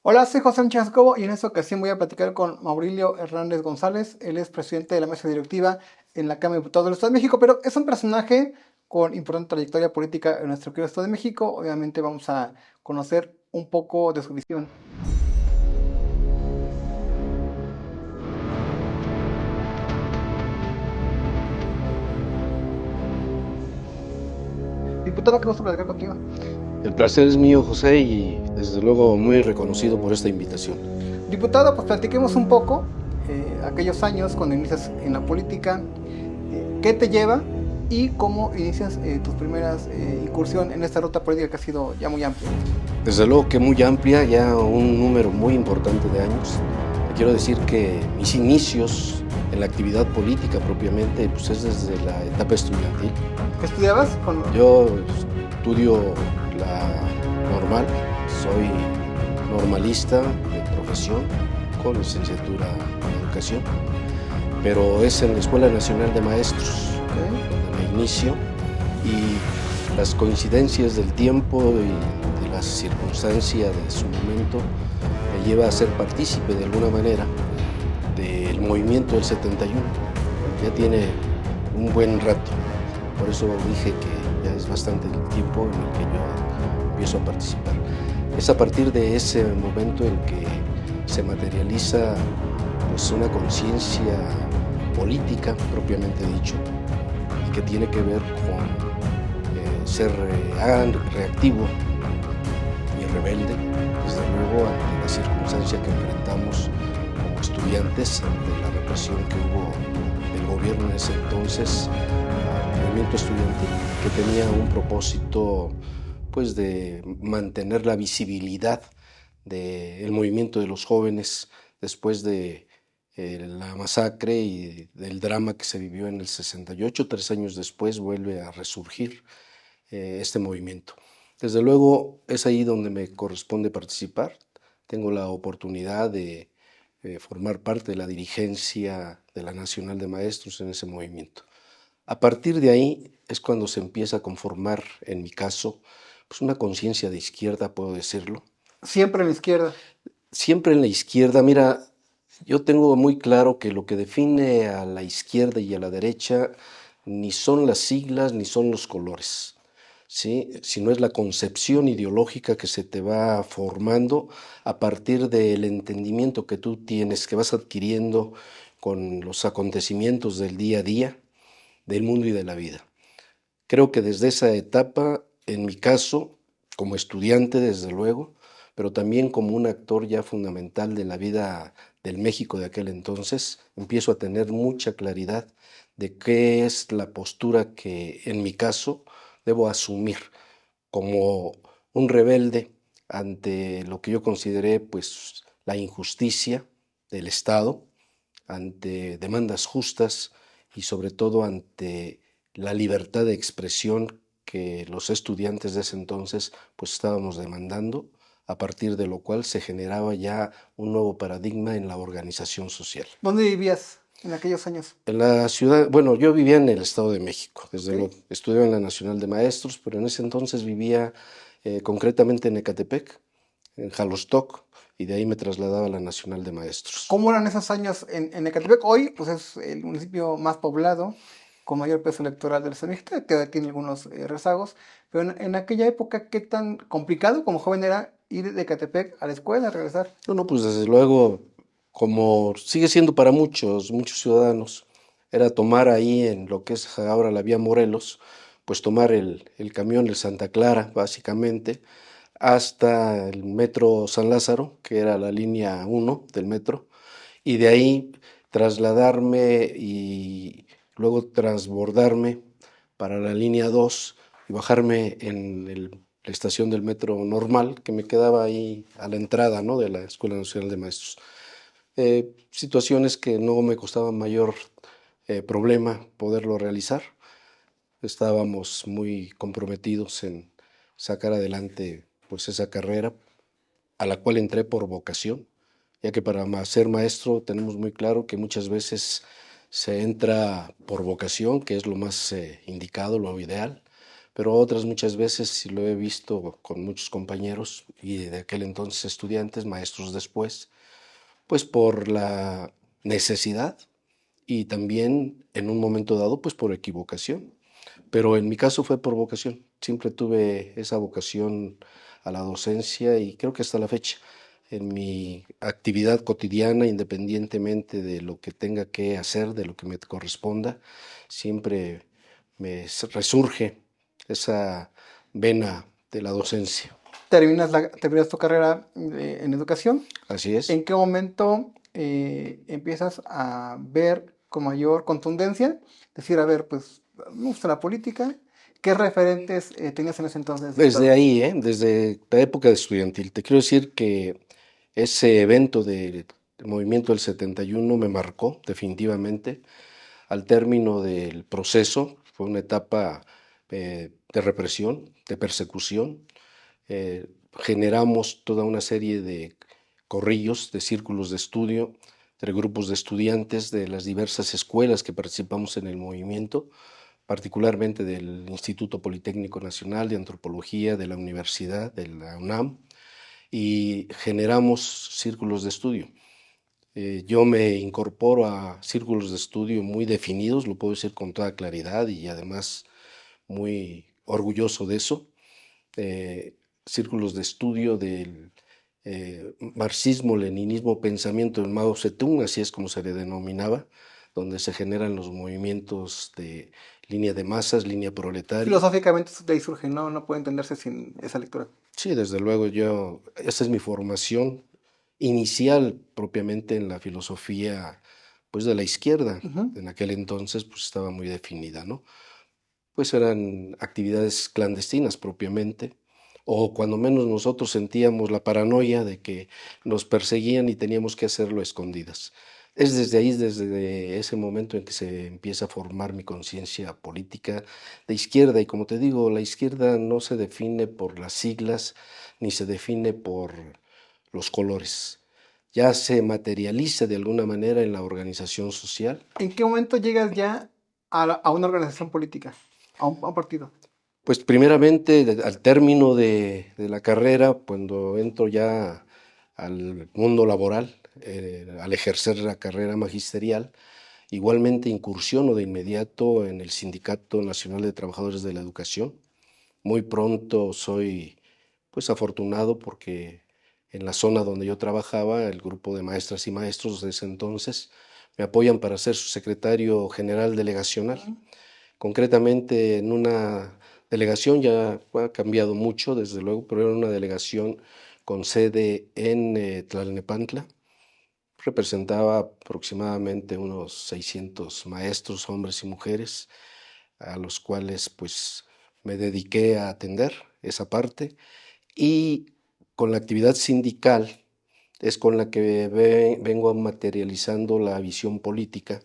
Hola, soy José Sánchez Cobo y en esta ocasión voy a platicar con Maurilio Hernández González. Él es presidente de la mesa directiva en la Cámara de Diputados del Estado de México, pero es un personaje con importante trayectoria política en nuestro querido Estado de México. Obviamente vamos a conocer un poco de su visión. Diputado, qué gusto platicar contigo. El placer es mío, José, y desde luego muy reconocido por esta invitación. Diputado, pues platiquemos un poco aquellos años cuando inicias en la política, qué te lleva y cómo inicias tus primeras incursión en esta ruta política que ha sido ya muy amplia. Desde luego que muy amplia, ya un número muy importante de años. Te quiero decir que mis inicios en la actividad política propiamente, pues es desde la etapa estudiantil. ¿Qué estudiabas? Yo estudio la normal, soy normalista de profesión con licenciatura en educación, pero es en la Escuela Nacional de Maestros donde me inicio, y las coincidencias del tiempo y de las circunstancias de su momento me lleva a ser partícipe de alguna manera del movimiento del 71. Ya tiene un buen rato, por eso dije que ya es bastante el tiempo en el que yo empiezo a participar. Es a partir de ese momento en que se materializa pues una conciencia política propiamente dicho, y que tiene que ver con ser reactivo y rebelde, desde luego, ante la circunstancia que enfrentamos como estudiantes, ante la represión que hubo del gobierno en ese entonces al movimiento estudiantil, que tenía un propósito pues de mantener la visibilidad del movimiento de los jóvenes después de la masacre y del drama que se vivió en el 68. 3 años después vuelve a resurgir este movimiento. Desde luego es ahí donde me corresponde participar. Tengo la oportunidad de formar parte de la dirigencia de la Nacional de Maestros en ese movimiento. A partir de ahí es cuando se empieza a conformar, en mi caso, pues una conciencia de izquierda, puedo decirlo. Siempre en la izquierda. Siempre en la izquierda, mira, yo tengo muy claro que lo que define a la izquierda y a la derecha ni son las siglas ni son los colores, ¿sí? Sino es la concepción ideológica que se te va formando a partir del entendimiento que tú tienes, que vas adquiriendo con los acontecimientos del día a día, del mundo y de la vida. Creo que desde esa etapa, en mi caso, como estudiante desde luego, pero también como un actor ya fundamental de la vida del México de aquel entonces, empiezo a tener mucha claridad de qué es la postura que en mi caso debo asumir como un rebelde ante lo que yo consideré pues la injusticia del Estado, ante demandas justas y sobre todo ante la libertad de expresión que los estudiantes de ese entonces pues estábamos demandando, a partir de lo cual se generaba ya un nuevo paradigma en la organización social. ¿Dónde vivías en aquellos años? En la ciudad, bueno, yo vivía en el Estado de México, desde Ok. luego, estudiaba en la Nacional de Maestros, pero en ese entonces vivía concretamente en Ecatepec, en Jalostoc, y de ahí me trasladaba a la Nacional de Maestros. ¿Cómo eran esos años en Ecatepec? Hoy, pues es el municipio más poblado, con mayor peso electoral del Estado de México, que tiene algunos rezagos, pero en aquella época, ¿qué tan complicado como joven era ir de Ecatepec a la escuela, regresar? No, no, pues desde luego, como sigue siendo para muchos ciudadanos, era tomar ahí en lo que es ahora la vía Morelos, pues tomar el camión de Santa Clara, básicamente, hasta el metro San Lázaro, que era la línea 1 del metro, y de ahí trasladarme y luego transbordarme para la línea 2 y bajarme en la estación del metro normal que me quedaba ahí a la entrada, ¿no?, de la Escuela Nacional de Maestros. Situaciones que no me costaban mayor problema poderlo realizar. Estábamos muy comprometidos en sacar adelante pues esa carrera a la cual entré por vocación, ya que para ser maestro tenemos muy claro que muchas veces se entra por vocación, que es lo más indicado, lo ideal, pero otras muchas veces sí lo he visto con muchos compañeros y de aquel entonces estudiantes, maestros después, pues por la necesidad y también en un momento dado pues por equivocación. Pero en mi caso fue por vocación. Siempre tuve esa vocación a la docencia y creo que hasta la fecha, en mi actividad cotidiana, independientemente de lo que tenga que hacer, de lo que me corresponda, siempre resurge esa vena de la docencia. Terminas tu carrera en educación. Así es. ¿En qué momento empiezas a ver con mayor contundencia? Decir, a ver, pues me gusta la política. ¿Qué referentes tenías en ese entonces, Desde diputado? ahí, desde la época de estudiantil, te quiero decir que ese evento del movimiento del 71 me marcó definitivamente. Al término del proceso, fue una etapa de represión, de persecución. Generamos toda una serie de corrillos, de círculos de estudio, de grupos de estudiantes de las diversas escuelas que participamos en el movimiento, particularmente del Instituto Politécnico Nacional de Antropología, de la Universidad, de la UNAM, y generamos círculos de estudio. Yo me incorporo a círculos de estudio muy definidos, lo puedo decir con toda claridad y además muy orgulloso de eso. Círculos de estudio del marxismo, leninismo, pensamiento de Mao Zedong, así es como se le denominaba, donde se generan los movimientos de línea de masas, línea proletaria. Filosóficamente de ahí surge, ¿no? No puede entenderse sin esa lectura. Sí, desde luego esa es mi formación inicial propiamente en la filosofía, pues de la izquierda. Ujú. En aquel entonces, pues estaba muy definida, ¿no? Pues eran actividades clandestinas propiamente, o cuando menos nosotros sentíamos la paranoia de que nos perseguían y teníamos que hacerlo a escondidas. Es desde ahí, desde ese momento en que se empieza a formar mi conciencia política de izquierda. Y como te digo, la izquierda no se define por las siglas ni se define por los colores. Ya se materializa de alguna manera en la organización social. ¿En qué momento llegas ya a una organización política? A un partido. Pues primeramente al término de la carrera, cuando entro ya al mundo laboral, al ejercer la carrera magisterial, igualmente incursiono de inmediato en el Sindicato Nacional de Trabajadores de la Educación. Muy pronto soy pues afortunado porque en la zona donde yo trabajaba, el grupo de maestras y maestros de ese entonces me apoyan para ser su secretario general delegacional. Ujú. Concretamente en una delegación, ya ha cambiado mucho desde luego, pero era una delegación con sede en Tlalnepantla. Representaba aproximadamente unos 600 maestros, hombres y mujeres, a los cuales pues me dediqué a atender esa parte. Y con la actividad sindical es con la que vengo materializando la visión política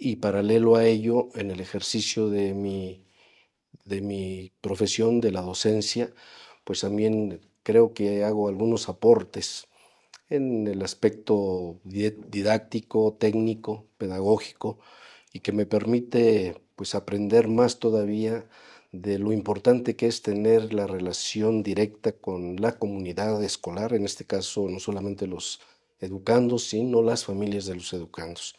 y paralelo a ello, en el ejercicio de mi profesión, de la docencia, pues también creo que hago algunos aportes en el aspecto didáctico, técnico, pedagógico, y que me permite pues aprender más todavía de lo importante que es tener la relación directa con la comunidad escolar, en este caso no solamente los educandos, sino las familias de los educandos.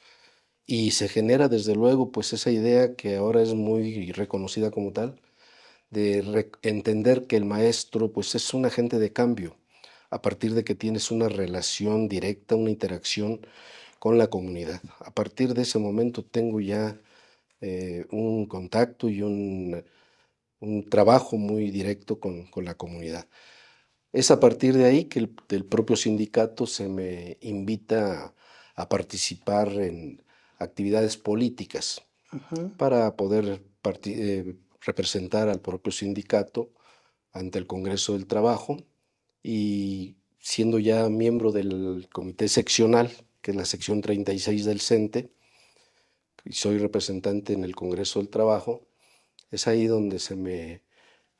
Y se genera desde luego pues esa idea que ahora es muy reconocida como tal, de entender que el maestro pues es un agente de cambio a partir de que tienes una relación directa, una interacción con la comunidad. A partir de ese momento tengo ya un contacto y un trabajo muy directo con la comunidad. Es a partir de ahí que del propio sindicato se me invita a participar en actividades políticas Ujú. para poder representar al propio sindicato ante el Congreso del Trabajo y siendo ya miembro del comité seccional, que es la sección 36 del CENTE, y soy representante en el Congreso del Trabajo, es ahí donde se me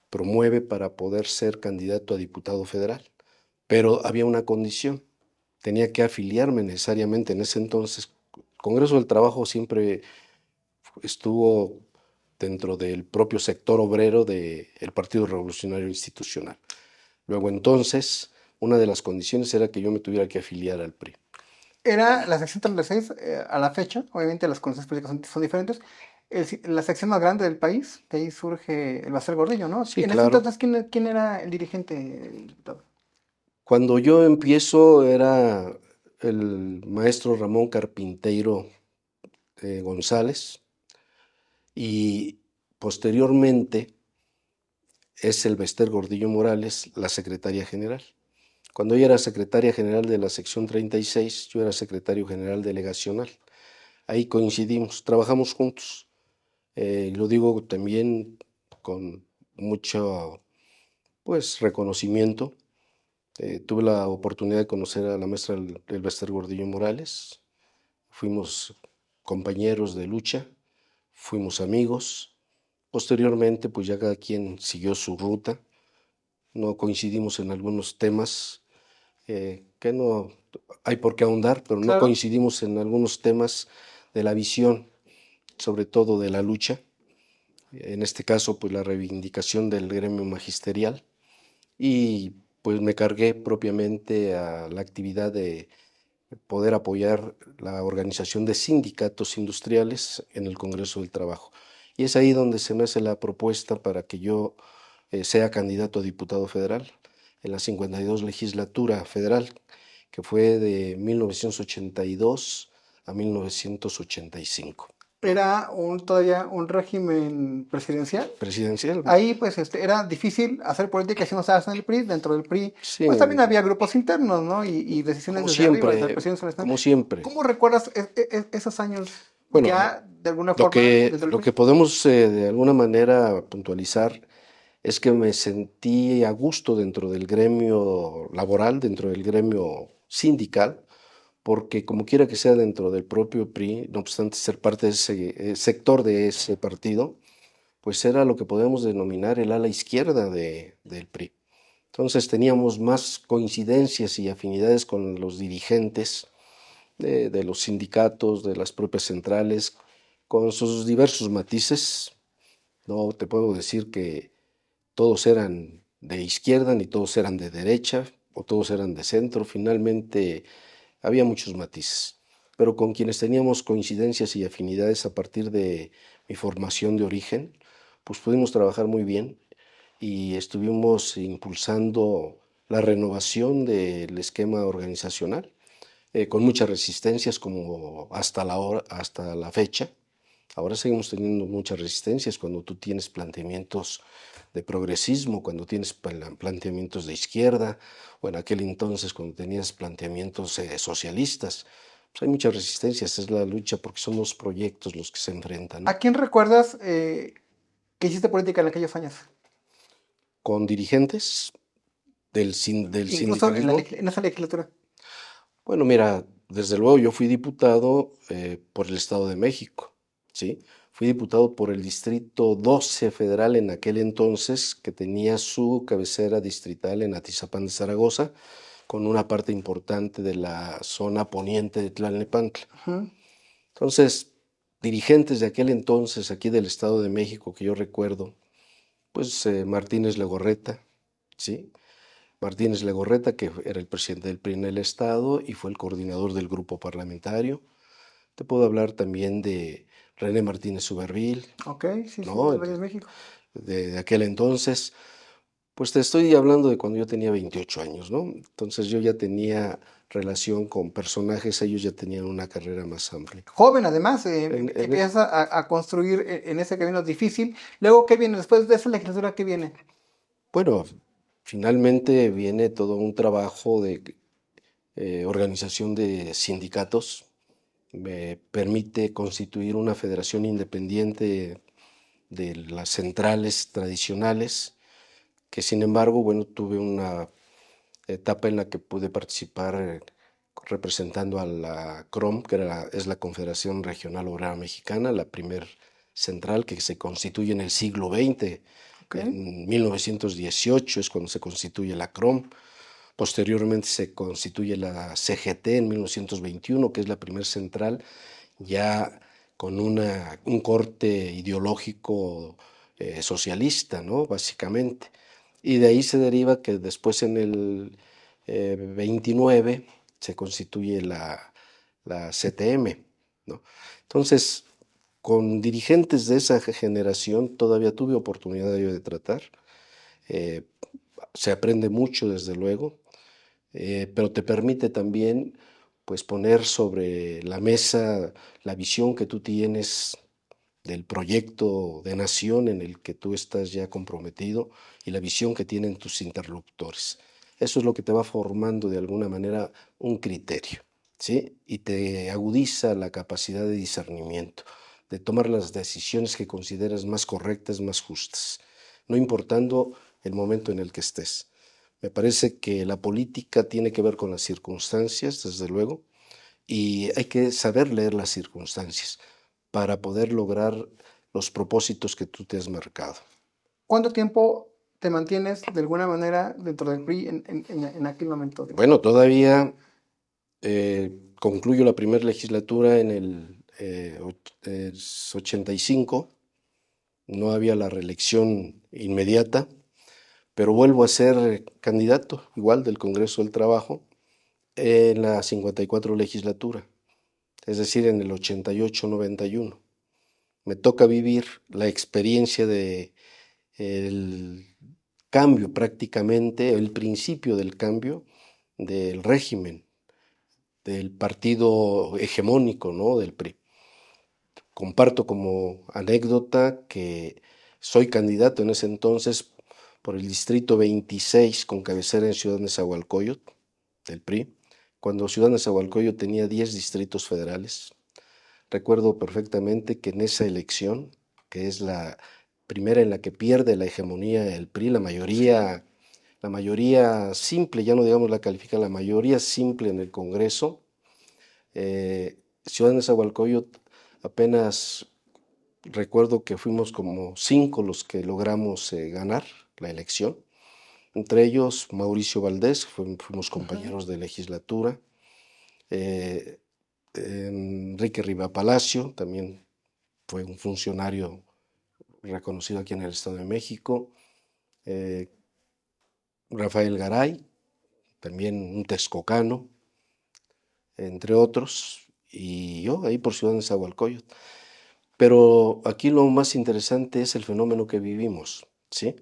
promueve para poder ser candidato a diputado federal. Pero había una condición, tenía que afiliarme necesariamente en ese entonces. El Congreso del Trabajo siempre estuvo dentro del propio sector obrero del Partido Revolucionario Institucional. Luego entonces, una de las condiciones era que yo me tuviera que afiliar al PRI. Era la sección 36 a la fecha, obviamente las condiciones políticas son diferentes. La sección más grande del país, de ahí surge el Bester Gordillo, ¿no? Sí, En ese claro. entonces, ¿quién era el dirigente, el diputado? Cuando yo empiezo era el maestro Ramón Carpinteiro González y posteriormente es el Bester Gordillo Morales la secretaria general. Cuando ella era secretaria general de la sección 36, yo era secretario general delegacional. Ahí coincidimos, trabajamos juntos. Lo digo también con mucho pues reconocimiento. Tuve la oportunidad de conocer a la maestra del Bester Gordillo Morales. Fuimos compañeros de lucha, fuimos amigos. Posteriormente, pues ya cada quien siguió su ruta. No coincidimos en algunos temas que no hay por qué ahondar, pero no Claro. coincidimos en algunos temas de la visión, sobre todo de la lucha. En este caso, pues la reivindicación del gremio magisterial. Y pues me cargué propiamente a la actividad de poder apoyar la organización de sindicatos industriales en el Congreso del Trabajo. Y es ahí donde se me hace la propuesta para que yo sea candidato a diputado federal en la 52 legislatura federal, que fue de 1982 a 1985. Era todavía un régimen presidencial. Presidencial. Ahí pues era difícil hacer política si no estabas en el PRI. Dentro del PRI Sí, pues también había grupos internos, ¿no? Y decisiones como desde arriba, desde el siempre, presidente nacional. como siempre. ¿Cómo recuerdas esos años Bueno, ya de alguna lo forma que, desde el lo PRI? que podemos de alguna manera puntualizar es que me sentí a gusto dentro del gremio laboral, dentro del gremio sindical, porque como quiera que sea dentro del propio PRI, no obstante ser parte de ese sector de ese partido, pues era lo que podemos denominar el ala izquierda del PRI. Entonces teníamos más coincidencias y afinidades con los dirigentes de los sindicatos, de las propias centrales, con sus diversos matices. No te puedo decir que todos eran de izquierda, ni todos eran de derecha, o todos eran de centro. Finalmente había muchos matices, pero con quienes teníamos coincidencias y afinidades a partir de mi formación de origen, pues pudimos trabajar muy bien y estuvimos impulsando la renovación del esquema organizacional, con muchas resistencias como hasta la fecha. Ahora seguimos teniendo muchas resistencias cuando tú tienes planteamientos de progresismo, cuando tienes planteamientos de izquierda, o en aquel entonces cuando tenías planteamientos socialistas. Pues hay muchas resistencias, es la lucha porque son los proyectos los que se enfrentan, ¿A ¿no? quién recuerdas que hiciste política en aquellos años? Con dirigentes del Incluso sindicalismo. en esa legislatura. Bueno, mira, desde luego yo fui diputado por el Estado de México, ¿sí? Fui diputado por el Distrito 12 Federal en aquel entonces, que tenía su cabecera distrital en Atizapán de Zaragoza, con una parte importante de la zona poniente de Tlalnepantla. Ujú. Entonces, dirigentes de aquel entonces aquí del Estado de México que yo recuerdo, pues Martínez Legorreta, ¿sí? Martínez Legorreta, que era el presidente del PRI en el Estado y fue el coordinador del grupo parlamentario. Te puedo hablar también de René Martínez Uberville, Ok, sí, sí, ¿no? del Valle de México. De aquel entonces. Pues te estoy hablando de cuando yo tenía 28 años, ¿no? Entonces yo ya tenía relación con personajes, ellos ya tenían una carrera más amplia. Joven, además, En- en- empiezas a construir en ese camino difícil. Luego, ¿qué viene? Después de esa legislatura, ¿qué viene? bueno, finalmente viene todo un trabajo de organización de sindicatos, me permite constituir una federación independiente de las centrales tradicionales, que sin embargo, bueno, tuve una etapa en la que pude participar representando a la CROM, que es la Confederación Regional Obrera Mexicana, la primer central que se constituye en el siglo XX. Ok. En 1918 es cuando se constituye la CROM. Posteriormente se constituye la CGT en 1921, que es la primer central ya con un corte ideológico socialista, ¿no? Básicamente. Y de ahí se deriva que después en el 29 se constituye la CTM, ¿no? Entonces, con dirigentes de esa generación todavía tuve oportunidad yo de tratar. Eh, Se aprende mucho, desde luego, pero te permite también pues poner sobre la mesa la visión que tú tienes del proyecto de nación en el que tú estás ya comprometido y la visión que tienen tus interlocutores. Eso es lo que te va formando de alguna manera un criterio, ¿sí? Y te agudiza la capacidad de discernimiento, de tomar las decisiones que consideras más correctas, más justas, no importando el momento en el que estés. Me parece que la política tiene que ver con las circunstancias, desde luego, y hay que saber leer las circunstancias para poder lograr los propósitos que tú te has marcado. ¿Cuánto tiempo te mantienes de alguna manera dentro del PRI en aquel momento? Bueno, todavía concluyo la primera legislatura en el 85, no había la reelección inmediata, pero vuelvo a ser candidato igual del Congreso del Trabajo en la 54 legislatura, es decir, en el 88-91. Me toca vivir la experiencia de el cambio, prácticamente el principio del cambio del régimen, del partido hegemónico, ¿no? Del PRI. Comparto como anécdota que soy candidato en ese entonces por el distrito 26 con cabecera en Ciudad Nezahualcóyotl del PRI, cuando Ciudad Nezahualcóyotl tenía 10 distritos federales. Recuerdo perfectamente que en esa elección, que es la primera en la que pierde la hegemonía el PRI, la mayoría simple, ya no digamos la calificada, la mayoría simple en el Congreso, Ciudad Nezahualcóyotl apenas recuerdo que fuimos como 5 los que logramos ganar la elección. Entre ellos Mauricio Valdés, fuimos compañeros de legislatura, eh, Enrique Riva Palacio, también fue un funcionario reconocido aquí en el Estado de México, eh, Rafael Garay, también un texcocano, entre otros, y yo ahí por Ciudad de Nezahualcóyotl. Pero aquí lo más interesante es el fenómeno que vivimos, ¿sí?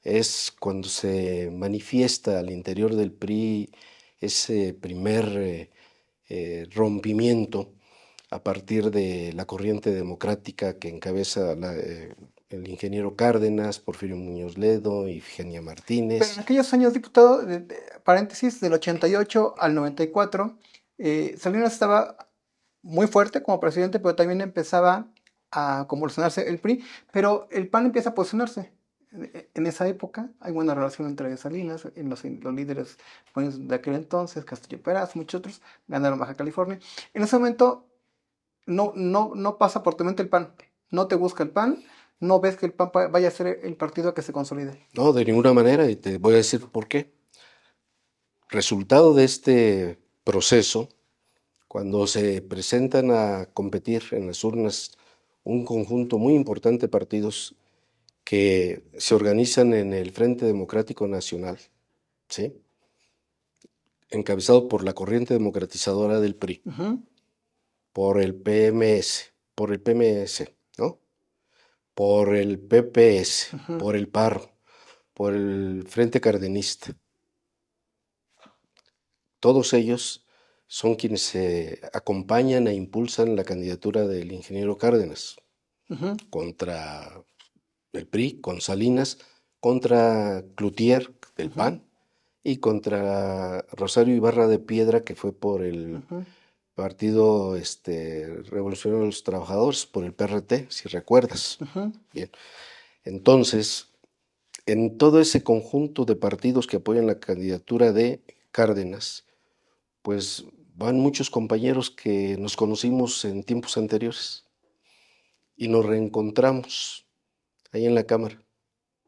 Es cuando se manifiesta al interior del PRI ese primer rompimiento a partir de la corriente democrática que encabeza el ingeniero Cárdenas, Porfirio Muñoz Ledo, Ifigenia Pero en Martínez. aquellos años, diputado, paréntesis, del 88 al 94, Salinas estaba muy fuerte como presidente, pero también empezaba a convulsionarse el PRI, pero el PAN empieza a posicionarse. En esa época hay buena relación entre Salinas, en los líderes buenos de aquel entonces, Castillo Peraz, muchos otros, ganaron Baja California. En ese momento no pasa por tu mente el PAN, no te busca el PAN, no ves que el PAN vaya a ser el partido que se consolide. No, de ninguna manera, y te voy a decir por qué. Resultado de este proceso, cuando se presentan a competir en las urnas un conjunto muy importante de partidos que se organizan en el Frente Democrático Nacional, ¿sí? Encabezado por la corriente democratizadora del PRI, Ujú, por el PMS, ¿no? Por el PPS, ujú. por el PAR, por el Frente Cardenista. Todos ellos son quienes se acompañan e impulsan la candidatura del ingeniero Cárdenas Ujú, contra el PRI, con Salinas, contra Cloutier del ujú, PAN y contra Rosario Ibarra de Piedra, que fue por el ujú. Partido Revolucionario de los Trabajadores, por el PRT, si recuerdas. Ujú. Bien, entonces, en todo ese conjunto de partidos que apoyan la candidatura de Cárdenas, pues van muchos compañeros que nos conocimos en tiempos anteriores y nos reencontramos ahí en la Cámara.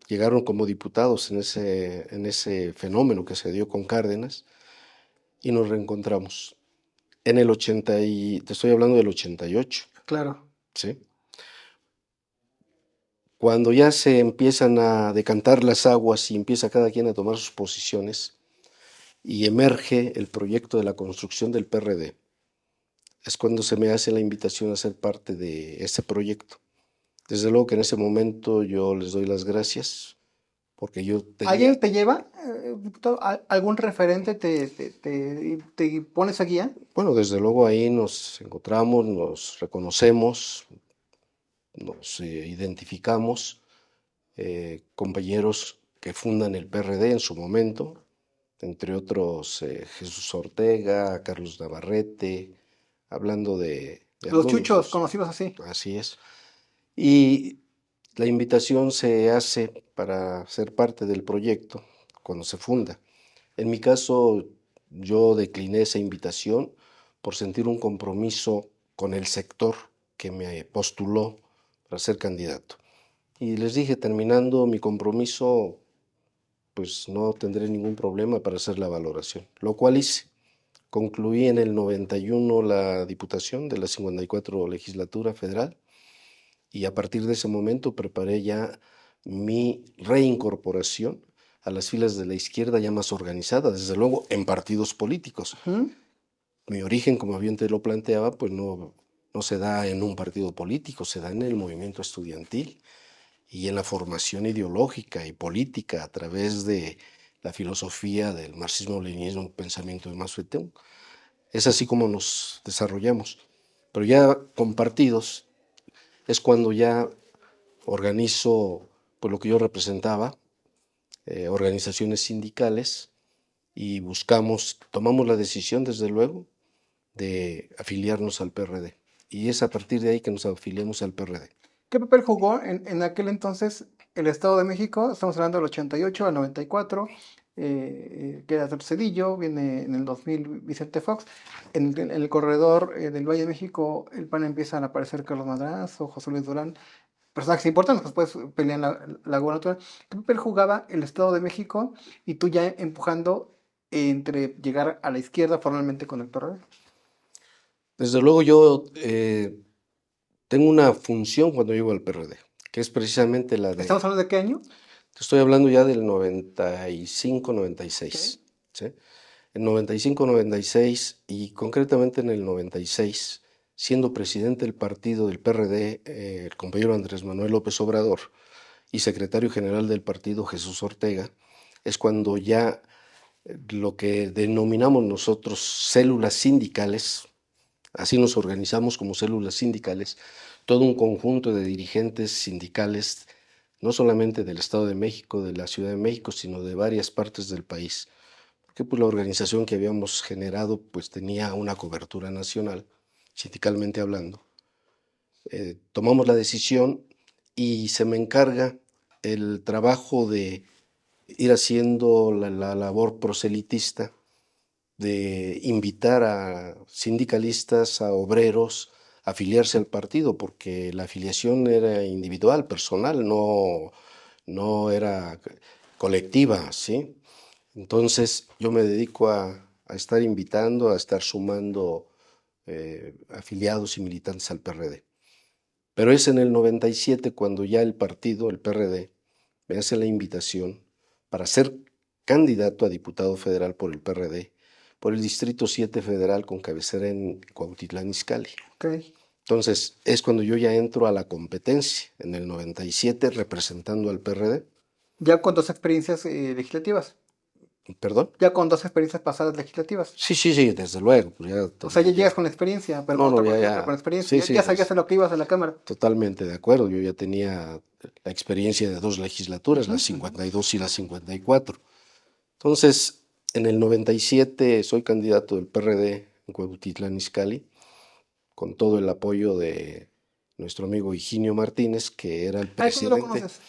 Llegaron como diputados en ese fenómeno que se dio con Cárdenas y nos reencontramos. En el 80 te estoy hablando del 88. Claro. ¿sí? Cuando ya se empiezan a decantar las aguas y empieza cada quien a tomar sus posiciones y emerge el proyecto de la construcción del PRD, es cuando se me hace la invitación a ser parte de ese proyecto. Desde luego que en ese momento yo les doy las gracias porque yo tenía, ¿Alguien te lleva? Diputado? ¿Algún referente te pone esa guía? bueno, desde luego ahí nos encontramos, nos reconocemos, nos identificamos, compañeros que fundan el PRD en su momento, entre otros Jesús Ortega, Carlos Navarrete, hablando de Los algunos, chuchos, conocidos así. así es. Y la invitación se hace para ser parte del proyecto cuando se funda. En mi caso, yo decliné esa invitación por sentir un compromiso con el sector que me postuló para ser candidato. Y les dije, terminando mi compromiso, pues no tendré ningún problema para hacer la valoración, lo cual hice. Concluí en el 91 la diputación de la 54 legislatura federal y a partir de ese momento preparé ya mi reincorporación a las filas de la izquierda ya más organizada, desde luego en partidos políticos. Ujú. Mi origen, como bien te lo planteaba, pues no se da en un partido político, se da en el movimiento estudiantil y en la formación ideológica y política a través de la filosofía del marxismo-leninismo, un pensamiento de Mao Zedong. Es así como nos desarrollamos. Pero ya con partidos es cuando ya organizo pues, lo que yo representaba, organizaciones sindicales, y tomamos la decisión, desde luego, de afiliarnos al PRD. Y es a partir de ahí que nos afiliamos al PRD. ¿Qué papel jugó en aquel entonces el Estado de México? Estamos hablando del 88 al 94, que era Cedillo, viene en el 2000 Vicente Fox. En el corredor del Valle de México, el PAN empiezan a aparecer Carlos Madrazo, José Luis Durán, personajes importantes, después pelean la gubernatura. ¿Qué papel jugaba el Estado de México y tú ya empujando entre llegar a la izquierda formalmente con el PRD? Desde luego yo tengo una función cuando llego al PRD, que es precisamente la de, ¿Estamos hablando de qué año? te estoy hablando ya del 95, Ok. 96, ¿sí? En 95, 96 y concretamente en el 96, siendo presidente del partido del PRD, el compañero Andrés Manuel López Obrador, y secretario general del partido Jesús Ortega, es cuando ya lo que denominamos nosotros células sindicales, así nos organizamos como células sindicales, todo un conjunto de dirigentes sindicales, no solamente del Estado de México, de la Ciudad de México, sino de varias partes del país, porque pues, la organización que habíamos generado pues, tenía una cobertura nacional, sindicalmente hablando. Tomamos la decisión y se me encarga el trabajo de ir haciendo la labor proselitista, de invitar a sindicalistas, a obreros, a afiliarse al partido, porque la afiliación era individual, personal, no era colectiva, ¿sí? Entonces yo me dedico a estar invitando, a estar sumando afiliados y militantes al PRD. Pero es en el 97 cuando ya el partido, el PRD, me hace la invitación para ser candidato a diputado federal por el PRD, por el Distrito 7 Federal con cabecera en Cuautitlán Izcalli. Ok. Entonces es cuando yo ya entro a la competencia, en el 97, representando al PRD. Ya con dos experiencias legislativas. ¿Perdón? Ya con dos experiencias pasadas legislativas. Sí, sí, sí, desde luego. Pues ya, O sea, ya ya. llegas con la experiencia, pero con No, no, otro ya, partido, pero con ya. experiencia. Sí, Ya, sí, ya sabías a lo que ibas a la Cámara. totalmente de acuerdo. Yo ya tenía la experiencia de dos legislaturas, Ujú, la ujú. 52 y la 54. Entonces, en el 97 soy candidato del PRD en Cuautitlán Izcalli, con todo el apoyo de nuestro amigo Higinio Martínez, que era el Ay, ¿cómo lo presidente. conoces?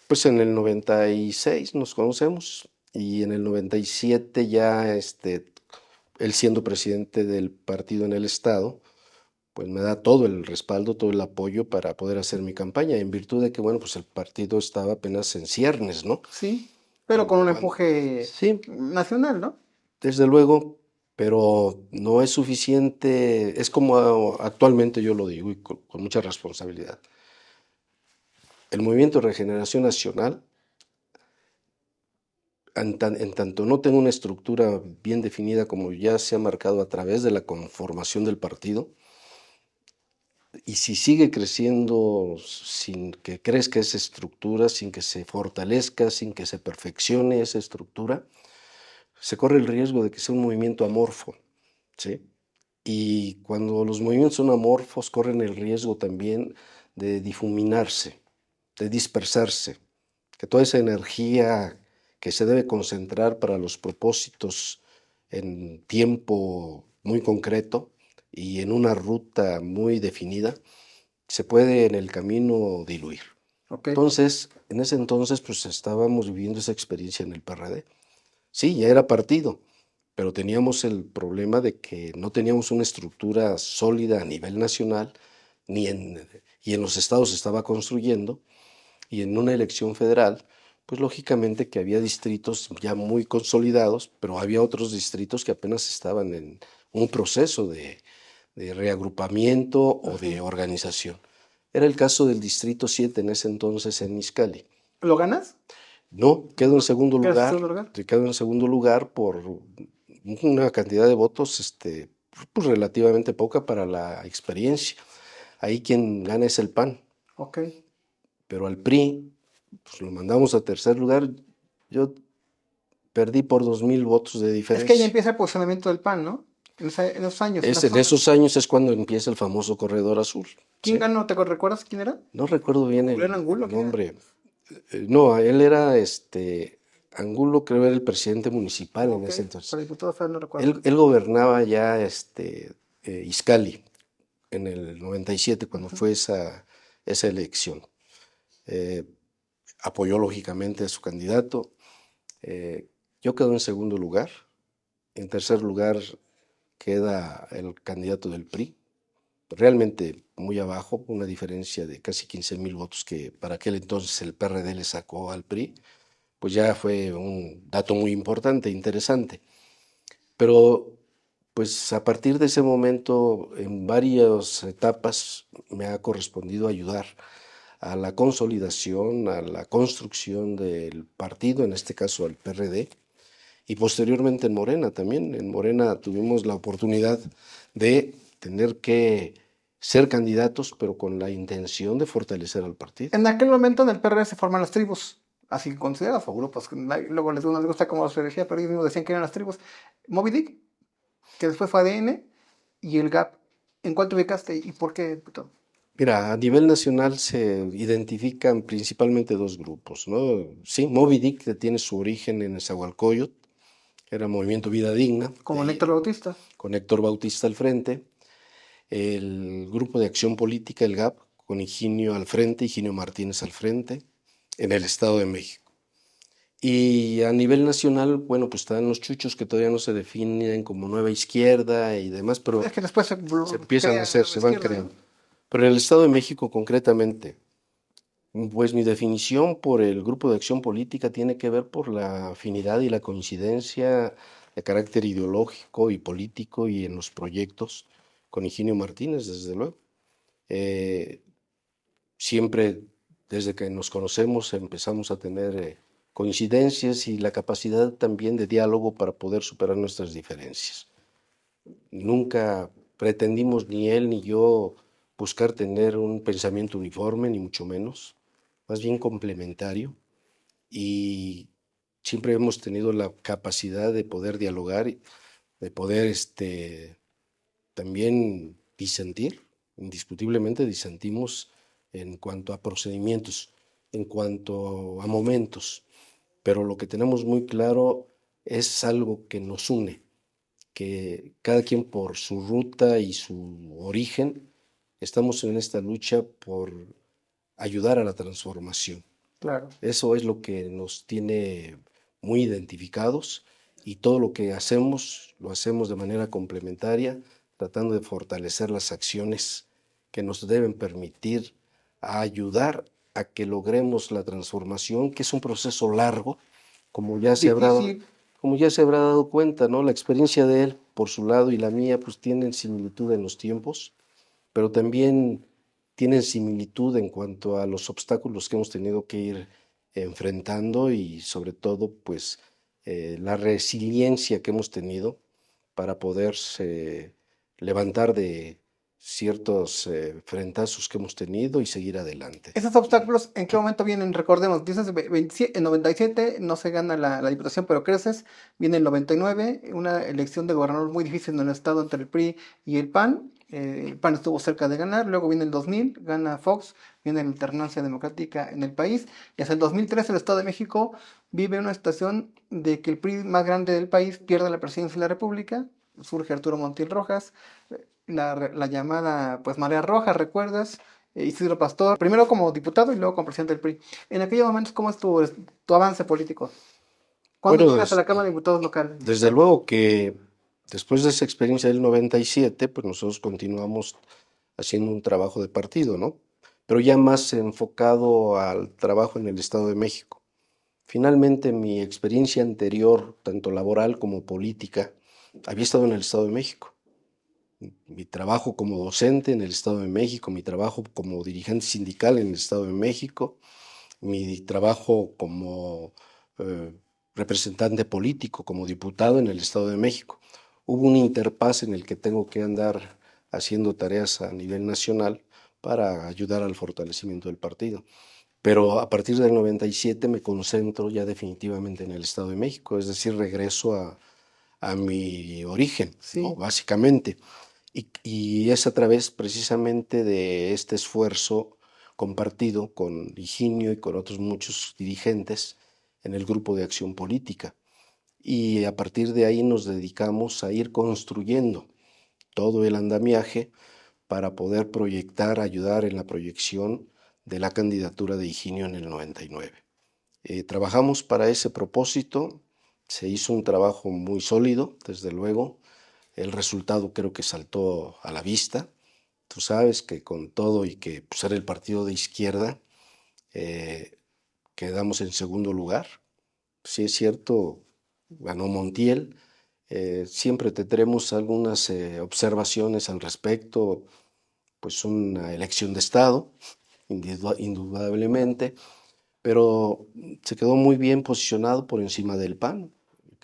Pues en el 96 nos conocemos y en el 97 ya él siendo presidente del partido en el estado, pues me da todo el respaldo, todo el apoyo para poder hacer mi campaña, en virtud de que, bueno, pues el partido estaba apenas en ciernes, ¿no? Sí, pero con un Cuando, empuje sí, nacional, ¿no? desde luego, pero no es suficiente, es como actualmente yo lo digo y con mucha responsabilidad. El Movimiento de Regeneración Nacional, en tanto no tenga una estructura bien definida como ya se ha marcado a través de la conformación del partido, y si sigue creciendo sin que crezca esa estructura, sin que se fortalezca, sin que se perfeccione esa estructura, se corre el riesgo de que sea un movimiento amorfo, ¿sí? Y cuando los movimientos son amorfos, corren el riesgo también de difuminarse, de dispersarse, que toda esa energía que se debe concentrar para los propósitos en tiempo muy concreto y en una ruta muy definida, se puede en el camino diluir. Ok. Entonces, en ese entonces, pues estábamos viviendo esa experiencia en el PRD. Sí, ya era partido, pero teníamos el problema de que no teníamos una estructura sólida a nivel nacional, ni en, y en los estados se estaba construyendo, y en una elección federal, pues lógicamente que había distritos ya muy consolidados, pero había otros distritos que apenas estaban en un proceso de reagrupamiento o de Ajá. organización. Era el caso del Distrito 7 en ese entonces en Izcalli. ¿Lo ganas? No, quedo en segundo ¿Qué haces en lugar, segundo lugar? quedo en segundo lugar por una cantidad de votos pues relativamente poca para la experiencia. Ahí quien gana es el PAN, Ok. pero al PRI pues lo mandamos a tercer lugar. Yo perdí por 2,000 votos de Es que ahí diferencia. empieza el posicionamiento del PAN, ¿no? En esos años, en la En zona. esos años es cuando empieza el famoso corredor azul, ¿Quién ¿sí? ganó? ¿Recuerdas quién era? No recuerdo bien ¿Julián el Angulo? ¿Quién era? nombre. No, él era Angulo, creo era el presidente municipal en Ok. ese entonces. Para diputado federal no recuerdo. Él gobernaba ya Izcalli en el 97 cuando Ujú. fue esa elección. Eh, Apoyó lógicamente a su candidato. Yo quedo en segundo lugar. En tercer lugar queda el candidato del PRI, realmente muy abajo, una diferencia de casi 15,000 votos que para aquel entonces el PRD le sacó al PRI, pues ya fue un dato muy importante, interesante. Pero pues a partir de ese momento, en varias etapas, me ha correspondido ayudar a la consolidación, a la construcción del partido, en este caso al PRD, y posteriormente en Morena también. En Morena tuvimos la oportunidad de tener que ser candidatos, pero con la intención de fortalecer al partido. En aquel momento en el PRD se forman las tribus, así consideradas, o grupos. Luego les gusta cómo se decía, pero ellos mismos decían que eran las tribus. Moby Dick, que después fue ADN, y el GAP. ¿En cuál te ubicaste y por qué, diputado? Mira, a nivel nacional se identifican principalmente dos grupos, ¿no? Sí, Moby Dick que tiene su origen en Nezahualcóyotl, era Movimiento Vida Digna, Como Néctor Bautista. con Héctor Bautista al frente, el Grupo de Acción Política, el GAP, con Higinio al frente, Higinio Martínez al frente, en el Estado de México. Y a nivel nacional, bueno, pues están los chuchos que todavía no se definen como nueva izquierda y demás, pero Es que después se se empiezan a crea hacer, Nueva se van Izquierda, ¿no? creando. Pero en el Estado de México concretamente, pues mi definición por el Grupo de Acción Política tiene que ver por la afinidad y la coincidencia de carácter ideológico y político y en los proyectos con Higinio Martínez, desde luego. Eh, Siempre desde que nos conocemos empezamos a tener coincidencias y la capacidad también de diálogo para poder superar nuestras diferencias. Nunca pretendimos ni él ni yo buscar tener un pensamiento uniforme, ni mucho menos, más bien complementario, y siempre hemos tenido la capacidad de poder dialogar, de poder también disentir. Indiscutiblemente disentimos en cuanto a procedimientos, en cuanto a momentos, pero lo que tenemos muy claro es algo que nos une, que cada quien por su ruta y su origen estamos en esta lucha por ayudar a la transformación. Claro. Eso es lo que nos tiene muy identificados, y todo lo que hacemos lo hacemos de manera complementaria, tratando de fortalecer las acciones que nos deben permitir ayudar a que logremos la transformación, que es un proceso largo, como ya se habrá Difícil. como ya se habrá dado cuenta, ¿no? La experiencia de él, por su lado, y la mía, pues tienen similitud en los tiempos, pero también tienen similitud en cuanto a los obstáculos que hemos tenido que ir enfrentando y sobre todo, pues, la resiliencia que hemos tenido para poderse levantar de ciertos frentazos que hemos tenido y seguir adelante. ¿Esos obstáculos en qué momento vienen? Recordemos, dices 27, en 97 no se gana la diputación, pero creces. Viene el 99, una elección de gobernador muy difícil en el estado entre el PRI y el PAN. El PAN estuvo cerca de ganar. Luego viene el 2000, gana Fox, viene la alternancia democrática en el país. Y hasta el 2003 el Estado de México vive una situación de que el PRI más grande del país pierde la presidencia de la República. Surge Arturo Montiel Rojas, la llamada pues marea roja, ¿recuerdas? Isidro Pastor, primero como diputado y luego como presidente del PRI. En aquellos momentos, ¿cómo es tu avance político? ¿Cuándo Bueno, llegas a la Cámara de Diputados local? desde luego que después de esa experiencia del 97, pues nosotros continuamos haciendo un trabajo de partido, ¿no? Pero ya más enfocado al trabajo en el Estado de México. Finalmente, mi experiencia anterior, tanto laboral como política, había estado en el Estado de México. Mi trabajo como docente en el Estado de México, mi trabajo como dirigente sindical en el Estado de México, mi trabajo como eh, representante político, como diputado en el Estado de México. Hubo un interpaz en el que tengo que andar haciendo tareas a nivel nacional para ayudar al fortalecimiento del partido. Pero a partir del 97 me concentro ya definitivamente en el Estado de México, es decir, regreso a mi origen, ¿no? Sí. Básicamente. Y es a través precisamente de este esfuerzo compartido con Higinio y con otros muchos dirigentes en el Grupo de Acción Política. Y a partir de ahí nos dedicamos a ir construyendo todo el andamiaje para poder proyectar, ayudar en la proyección de la candidatura de Higinio en el 99. Trabajamos para ese propósito, se hizo un trabajo muy sólido, desde luego, el resultado creo que saltó a la vista. Tú sabes que con todo y que pues, era el partido de izquierda, eh, quedamos en segundo lugar. Sí es cierto, ganó Montiel. Siempre tendremos algunas observaciones al respecto, pues una elección de Estado, indudablemente, pero se quedó muy bien posicionado por encima del PAN,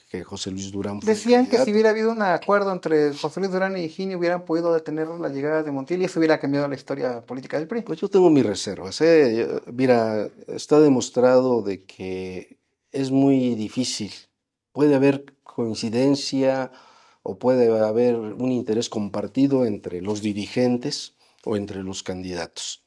que José Luis Durán fue el Decían que si candidato. hubiera habido un acuerdo entre José Luis Durán y Higinio hubieran podido detener la llegada de Montiel y eso hubiera cambiado la historia política del PRI. Pues yo tengo mis reservas, ¿eh? Mira, está demostrado de que es muy difícil. Puede haber coincidencia o puede haber un interés compartido entre los dirigentes o entre los candidatos,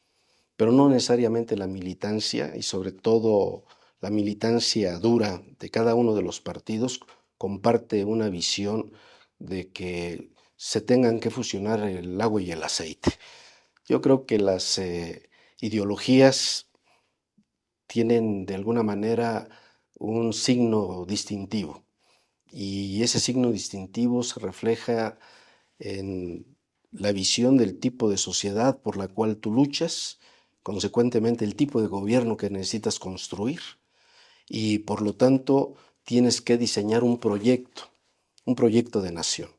pero no necesariamente la militancia y sobre todo la militancia dura de cada uno de los partidos comparte una visión de que se tengan que fusionar el agua y el aceite. Yo creo que las ideologías tienen de alguna manera un signo distintivo y ese signo distintivo se refleja en la visión del tipo de sociedad por la cual tú luchas, consecuentemente el tipo de gobierno que necesitas construir y por lo tanto tienes que diseñar un proyecto de nación.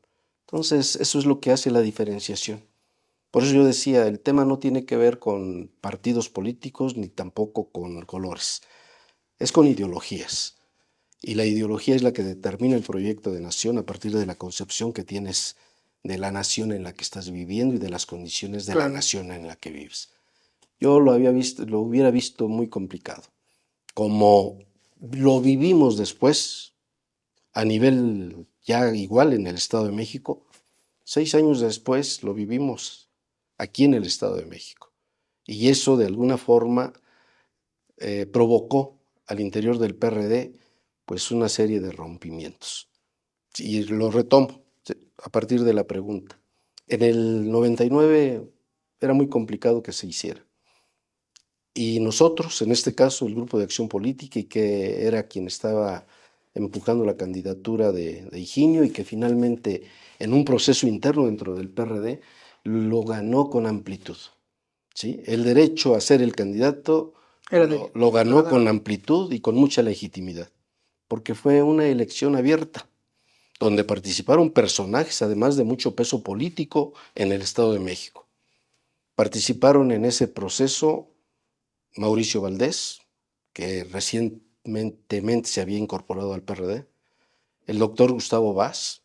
Entonces, eso es lo que hace la diferenciación. Por eso yo decía, el tema no tiene que ver con partidos políticos ni tampoco con colores, es con ideologías. Y la ideología es la que determina el proyecto de nación a partir de la concepción que tienes de la nación en la que estás viviendo y de las condiciones de la Claro. nación en la que vives. Yo lo hubiera visto muy complicado. Como lo vivimos después, a nivel ya igual en el Estado de México, 6 años después lo vivimos aquí en el Estado de México. Y eso de alguna forma provocó al interior del PRD pues una serie de rompimientos. Y lo retomo a partir de la pregunta. En el 99 era muy complicado que se hiciera. Y nosotros, en este caso el Grupo de Acción Política, y que era quien estaba empujando la candidatura de Higinio y que finalmente en un proceso interno dentro del PRD lo ganó con amplitud. ¿Sí? El derecho a ser el candidato Era de él. lo Lo ganó con ganaron. amplitud y con mucha legitimidad. porque fue una elección abierta, donde participaron personajes, además de mucho peso político, en el Estado de México. Participaron en ese proceso Mauricio Valdés, que recientemente se había incorporado al PRD, el doctor Gustavo Vaz,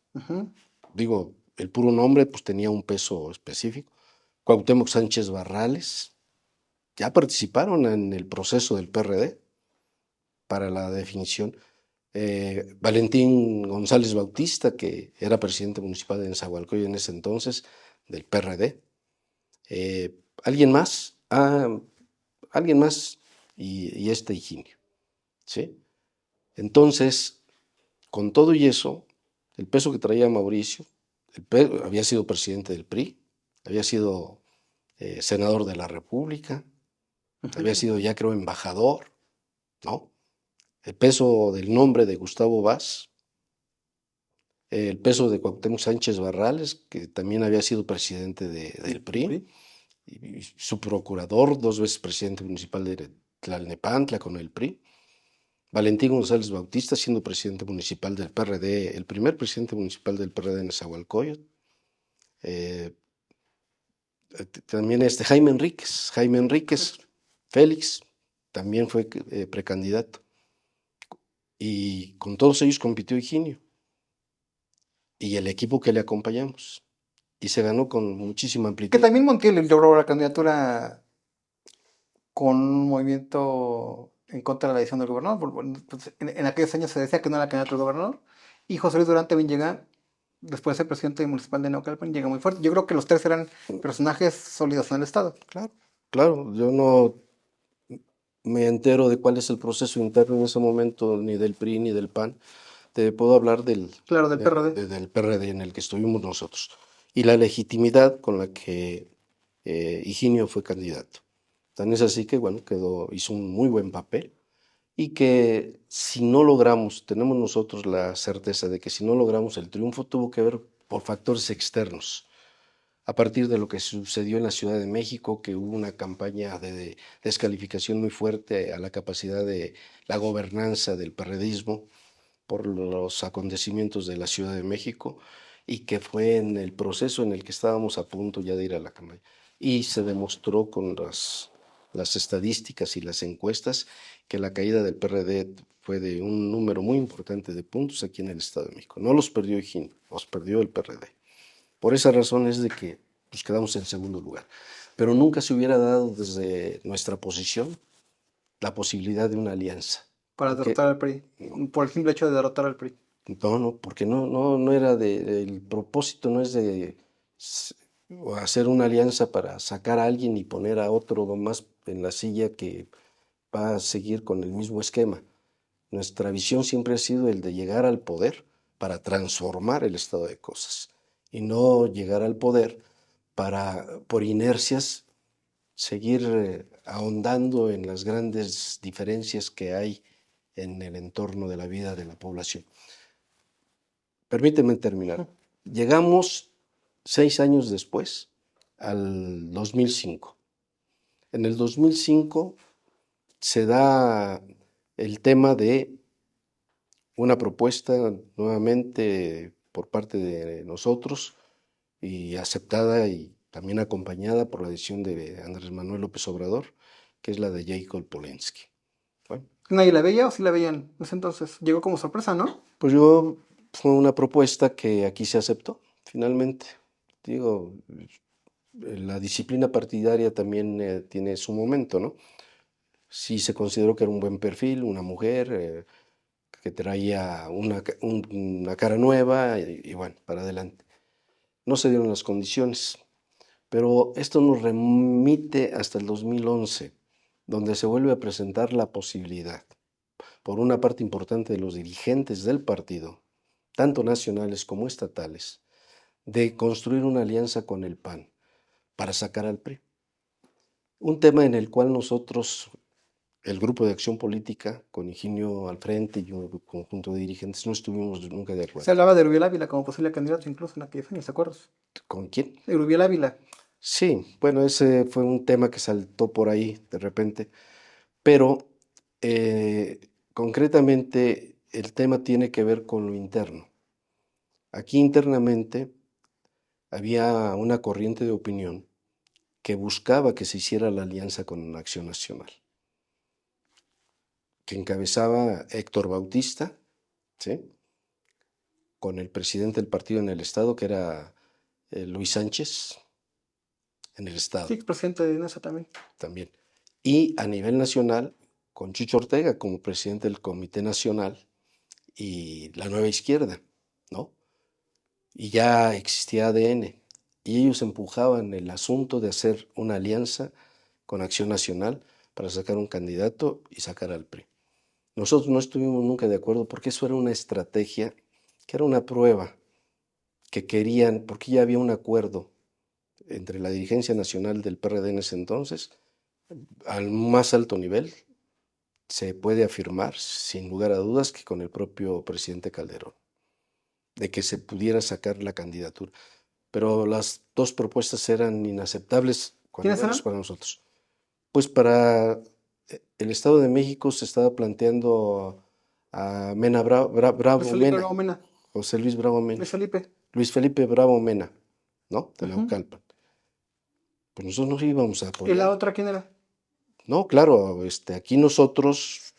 digo, el puro nombre pues tenía un peso específico, Cuauhtémoc Sánchez Barrales, ya participaron en el proceso del PRD para la definición. Valentín González Bautista, que era presidente municipal de Nezahualcóyotl en ese entonces, del PRD. ¿Alguien más? Alguien más y este Higinio, ¿sí? Entonces, con todo y eso, el peso que traía Mauricio, había sido presidente del PRI, había sido senador de la República, había sido ya creo embajador, ¿no? El peso del nombre de Gustavo Vaz, el peso de Cuauhtémoc Sánchez Barrales, que también había sido presidente del PRI, y su procurador, 2 veces presidente municipal de Tlalnepantla con el PRI, Valentín González Bautista siendo presidente municipal del PRD, el primer presidente municipal del PRD en Nezahualcóyotl, también Jaime Enríquez, Félix, también fue precandidato, y con todos ellos compitió Higinio y el equipo que le acompañamos, y se ganó con muchísima amplitud. Que también Montiel logró la candidatura con un movimiento en contra de la elección del gobernador. Pues, en aquellos años se decía que no era candidato al gobernador. Y José Luis Durán también llega, después de ser presidente municipal de Naucalpan, llega muy fuerte. Yo creo que los tres eran personajes sólidos en el Estado. Claro, claro, yo no me entero de cuál es el proceso interno en ese momento, ni del PRI ni del PAN. Te puedo hablar Claro, del PRD. del PRD en el que estuvimos nosotros y la legitimidad con la que Higinio fue candidato. Tan es así que, bueno, hizo un muy buen papel y que si no logramos, tenemos nosotros la certeza de que si no logramos el triunfo tuvo que ver por factores externos. A partir de lo que sucedió en la Ciudad de México, que hubo una campaña de descalificación muy fuerte a la capacidad de la gobernanza del perredismo por los acontecimientos de la Ciudad de México, y que fue en el proceso en el que estábamos a punto ya de ir a la campaña. Y se demostró con las estadísticas y las encuestas que la caída del PRD fue de un número muy importante de puntos aquí en el Estado de México. No los perdió Higinio, los perdió el PRD. Por esa razón es de que pues, quedamos en segundo lugar. Pero nunca se hubiera dado desde nuestra posición la posibilidad de una alianza. Para derrotar al PRI. No, Por el simple hecho de derrotar al PRI. no, porque no era el propósito no es de hacer una alianza para sacar a alguien y poner a otro más en la silla que va a seguir con el mismo esquema. Nuestra visión siempre ha sido el de llegar al poder para transformar el estado de cosas y no llegar al poder para, por inercias, seguir ahondando en las grandes diferencias que hay en el entorno de la vida de la población. Permíteme terminar. Llegamos 6 años después, al 2005. En el 2005 se da el tema de una propuesta nuevamente por parte de nosotros y aceptada y también acompañada por la decisión de Andrés Manuel López Obrador, que es la de Jacob Polensky. Bueno, ¿Nadie la veía o sí la veían en ese entonces? Llegó como sorpresa, ¿no? pues fue una propuesta que aquí se aceptó, finalmente. Digo, la disciplina partidaria también tiene su momento, ¿no? Sí se consideró que era un buen perfil, una mujer que traía una cara nueva y bueno, para adelante. No se dieron las condiciones, pero esto nos remite hasta el 2011, donde se vuelve a presentar la posibilidad por una parte importante de los dirigentes del partido, tanto nacionales como estatales, de construir una alianza con el PAN para sacar al PRI. Un tema en el cual nosotros, el Grupo de Acción Política, con Higinio al frente y un conjunto de dirigentes, no estuvimos nunca de Se acuerdo. hablaba de Rubiel Ávila como posible candidato incluso en aquellos años, ¿te acuerdas? ¿Con quién? De Rubiel Ávila. Sí, bueno, ese fue un tema que saltó por ahí de repente, pero concretamente el tema tiene que ver con lo interno. Aquí internamente había una corriente de opinión que buscaba que se hiciera la alianza con Acción Nacional, que encabezaba Héctor Bautista, ¿sí?, con el presidente del partido en el Estado, que era Luis Sánchez, en el Sí, Estado expresidente de NASA también. también. Y a nivel nacional, con Chucho Ortega como presidente del Comité Nacional y la Nueva Izquierda, ¿no? Y ya existía ADN. Y ellos empujaban el asunto de hacer una alianza con Acción Nacional para sacar un candidato y sacar al PRI. Nosotros no estuvimos nunca de acuerdo porque eso era una estrategia, que era una prueba que querían, porque ya había un acuerdo entre la dirigencia nacional del PRD en ese entonces, al más alto nivel, se puede afirmar sin lugar a dudas que con el propio presidente Calderón, de que se pudiera sacar la candidatura. Pero las dos propuestas eran inaceptables, cuando ¿Quiénes menos eran? para nosotros. Pues para el Estado de México se estaba planteando a Mena Luis Bravo Felipe Mena, Bravo Mena. José Luis Bravo Mena, Luis Felipe. Luis Felipe Bravo Mena, ¿no? De Ujú. Naucalpan. Pues nosotros no íbamos a ¿Y la apoyar. otra quién era? No, claro, aquí nosotros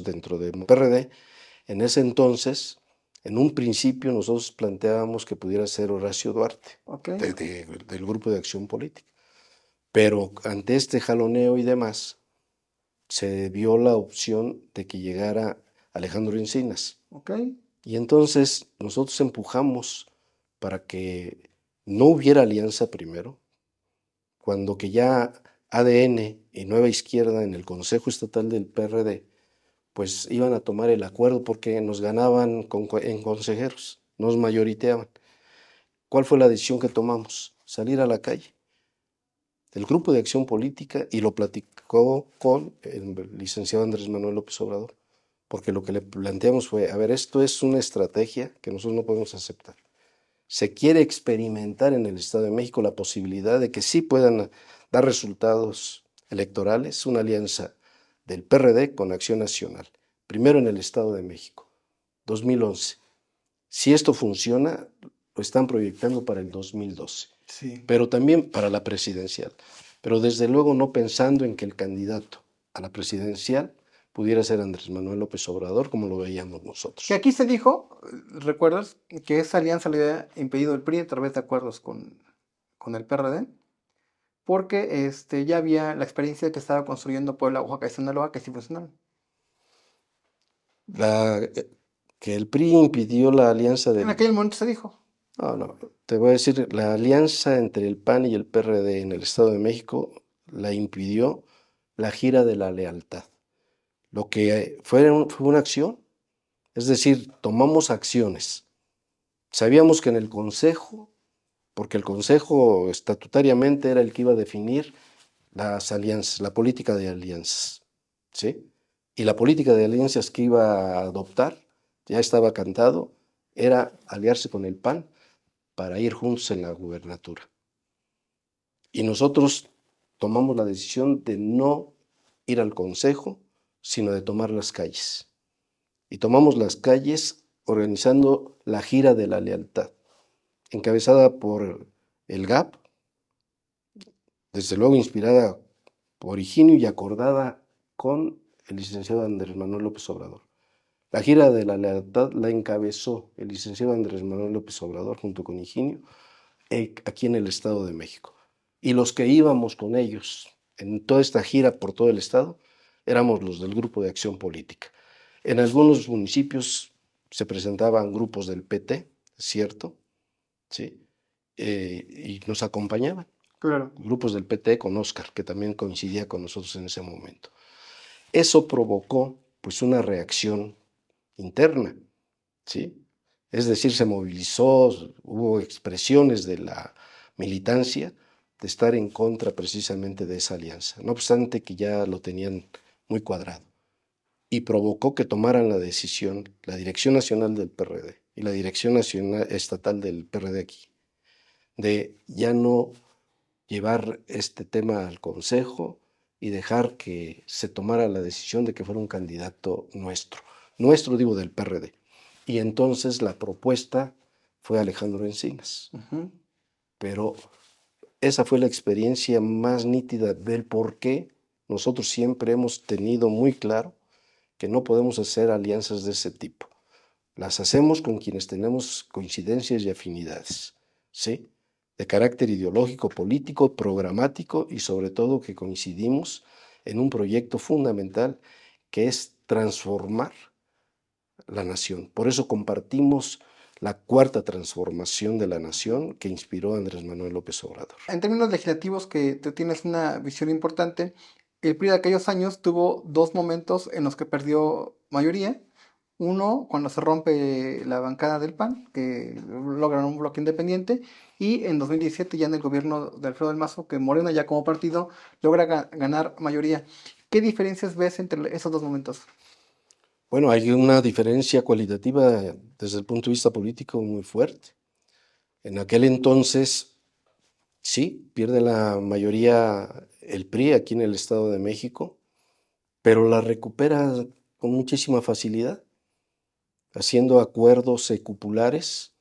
dentro del PRD, en ese entonces, en un principio nosotros planteábamos que pudiera ser Horacio Duarte, Ok. del Grupo de Acción Política. Pero ante este jaloneo y demás, se vio la opción de que llegara Alejandro Encinas. Ok. Y entonces nosotros empujamos para que no hubiera alianza primero, cuando que ya ADN y Nueva Izquierda en el Consejo Estatal del PRD, pues iban a tomar el acuerdo porque nos ganaban en consejeros, nos mayoriteaban. ¿Cuál fue la decisión que tomamos? Salir a la calle. El Grupo de Acción Política, y lo platicó con el licenciado Andrés Manuel López Obrador, porque lo que le planteamos fue, a ver, esto es una estrategia que nosotros no podemos aceptar. Se quiere experimentar en el Estado de México la posibilidad de que sí puedan dar resultados electorales, una alianza del PRD con Acción Nacional, primero en el Estado de México, 2011. Si esto funciona, lo están proyectando para el 2012, Sí. pero también para la presidencial. Pero desde luego no pensando en que el candidato a la presidencial pudiera ser Andrés Manuel López Obrador, como lo veíamos Que nosotros. aquí se dijo, ¿recuerdas? Que esa alianza le había impedido el PRI a través de acuerdos con el PRD, porque ya había la experiencia que estaba construyendo Puebla, Oaxaca y Sinaloa, que sí funcionaron. La, que el PRI impidió la alianza En del... aquel momento se dijo. No, no, te voy a decir, la alianza entre el PAN y el PRD en el Estado de México la impidió la gira de la lealtad. Lo que fue una acción, es decir, tomamos acciones. Sabíamos que en el Consejo, porque el Consejo estatutariamente era el que iba a definir las alianzas, la política de alianzas, ¿sí? Y la política de alianzas que iba a adoptar, ya estaba cantado, era aliarse con el PAN para ir juntos en la gubernatura. Y nosotros tomamos la decisión de no ir al Consejo, sino de tomar las calles. Y tomamos las calles organizando la gira de la lealtad, encabezada por el GAP, desde luego inspirada por Higinio y acordada con el licenciado Andrés Manuel López Obrador. La gira de la lealtad la encabezó el licenciado Andrés Manuel López Obrador junto con Higinio aquí en el Estado de México. Y los que íbamos con ellos en toda esta gira por todo el Estado éramos los del Grupo de Acción Política. En algunos municipios se presentaban grupos del PT, ¿cierto? ¿Sí? Y nos acompañaban Claro. grupos del PT con Oscar, que también coincidía con nosotros en ese momento. Eso provocó pues una reacción interna, ¿sí? Es decir, se movilizó, hubo expresiones de la militancia de estar en contra precisamente de esa alianza, no obstante que ya lo tenían muy cuadrado, y provocó que tomaran la decisión la Dirección Nacional del PRD y la Dirección Nacional Estatal del PRD aquí, de ya no llevar este tema al Consejo y dejar que se tomara la decisión de que fuera un candidato nuestro. nuestro digo del PRD. Y entonces la propuesta fue Alejandro Encinas. Pero esa fue la experiencia más nítida del por qué nosotros siempre hemos tenido muy claro que no podemos hacer alianzas de ese tipo. Las hacemos con quienes tenemos coincidencias y afinidades, ¿sí? De carácter ideológico, político, programático y sobre todo que coincidimos en un proyecto fundamental que es transformar la nación. Por eso compartimos la cuarta transformación de la nación que inspiró a Andrés Manuel López Obrador. En términos legislativos, que tú tienes una visión importante, el PRI de aquellos años tuvo dos momentos en los que perdió mayoría. Uno, cuando se rompe la bancada del PAN, que logran un bloque independiente, y en 2017 ya en el gobierno de Alfredo del Mazo, que Morena ya como partido logra ganar mayoría. ¿Qué diferencias ves entre esos dos momentos? Bueno, hay una diferencia cualitativa desde el punto de vista político muy fuerte. En aquel entonces, sí, pierde la mayoría el PRI aquí en el Estado de México, pero la recupera con muchísima facilidad, haciendo acuerdos seculares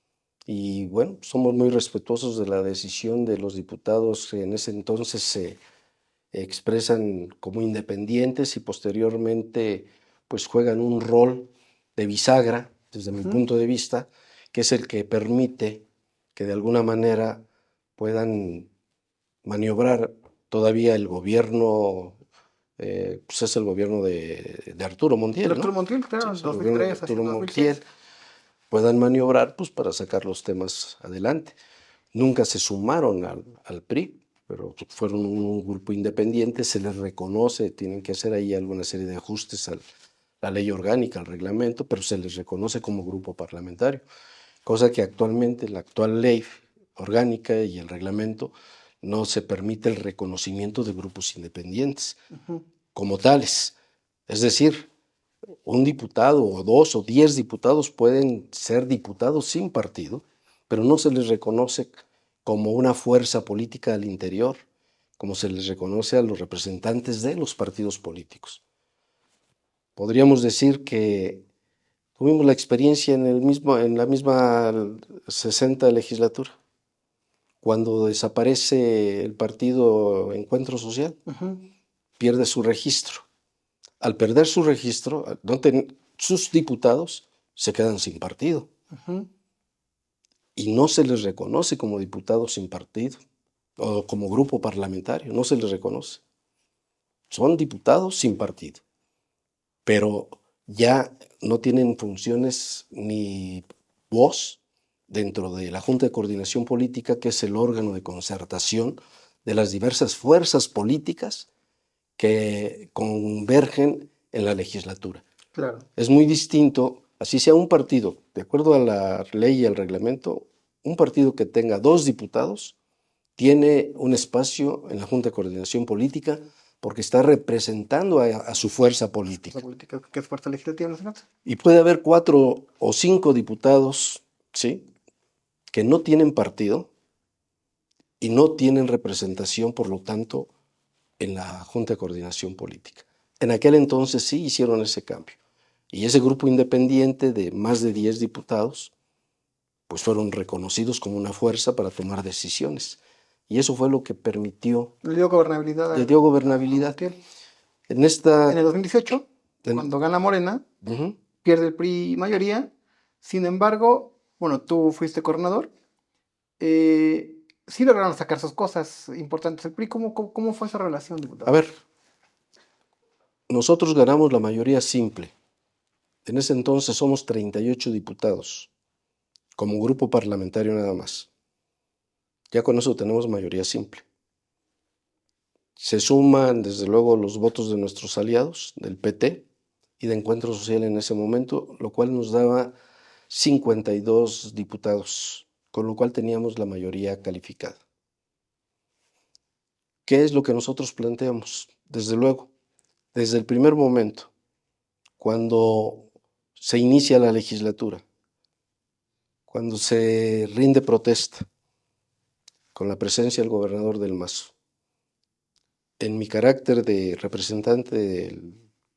y bueno, somos muy respetuosos de la decisión de los diputados que en ese entonces se expresan como independientes y posteriormente pues juegan un rol de bisagra, desde mi punto de vista, que es el que permite que de alguna manera puedan maniobrar todavía el gobierno, pues es el gobierno de Arturo Montiel, Arturo ¿no? Montiel, Sí, claro, en es el gobierno de 2003 hacia Arturo 2006. Montiel, puedan maniobrar pues para sacar los temas adelante. Nunca se sumaron al PRI, pero fueron un grupo independiente, se les reconoce, tienen que hacer ahí alguna serie de ajustes a la ley orgánica, al reglamento, pero se les reconoce como grupo parlamentario, cosa que actualmente la actual ley orgánica y el reglamento no se permite el reconocimiento de grupos independientes como tales. Es decir, un diputado o 2 o 10 diputados pueden ser diputados sin partido, pero no se les reconoce como una fuerza política al interior, como se les reconoce a los representantes de los partidos políticos. Podríamos decir que tuvimos la experiencia en la misma 60 legislatura, cuando desaparece el partido Encuentro Social, pierde su registro. Al perder su registro, sus diputados se quedan sin partido y no se les reconoce como diputados sin partido o como grupo parlamentario, no se les reconoce. Son diputados sin partido, pero ya no tienen funciones ni voz dentro de la Junta de Coordinación Política, que es el órgano de concertación de las diversas fuerzas políticas que convergen en la legislatura. Claro. Es muy distinto, así sea un partido, de acuerdo a la ley y al reglamento, un partido que tenga 2 diputados tiene un espacio en la Junta de Coordinación Política porque está representando a su fuerza política. La política que es fuerza legislativa nacional. Y puede haber 4 o 5 diputados, ¿sí?, que no tienen partido y no tienen representación, por lo tanto, en la Junta de Coordinación Política. En aquel entonces sí hicieron ese cambio. Y ese grupo independiente de más de 10 diputados, pues fueron reconocidos como una fuerza para tomar decisiones. Y eso fue lo que permitió, Le dio gobernabilidad. le dio gobernabilidad. En el 2018, cuando gana Morena, pierde el PRI mayoría. Sin embargo, bueno, tú fuiste coordinador. Sí lograron sacar sus cosas importantes. ¿El PRI cómo fue esa relación, diputado? A ver, nosotros ganamos la mayoría simple. En ese entonces somos 38 diputados, como grupo parlamentario nada más. Ya con eso tenemos mayoría simple. Se suman, desde luego, los votos de nuestros aliados, del PT y de Encuentro Social en ese momento, lo cual nos daba 52 diputados, con lo cual teníamos la mayoría calificada. ¿Qué es lo que nosotros planteamos? Desde luego, desde el primer momento, cuando se inicia la legislatura, cuando se rinde protesta, con la presencia del gobernador del Mazo, en mi carácter de representante del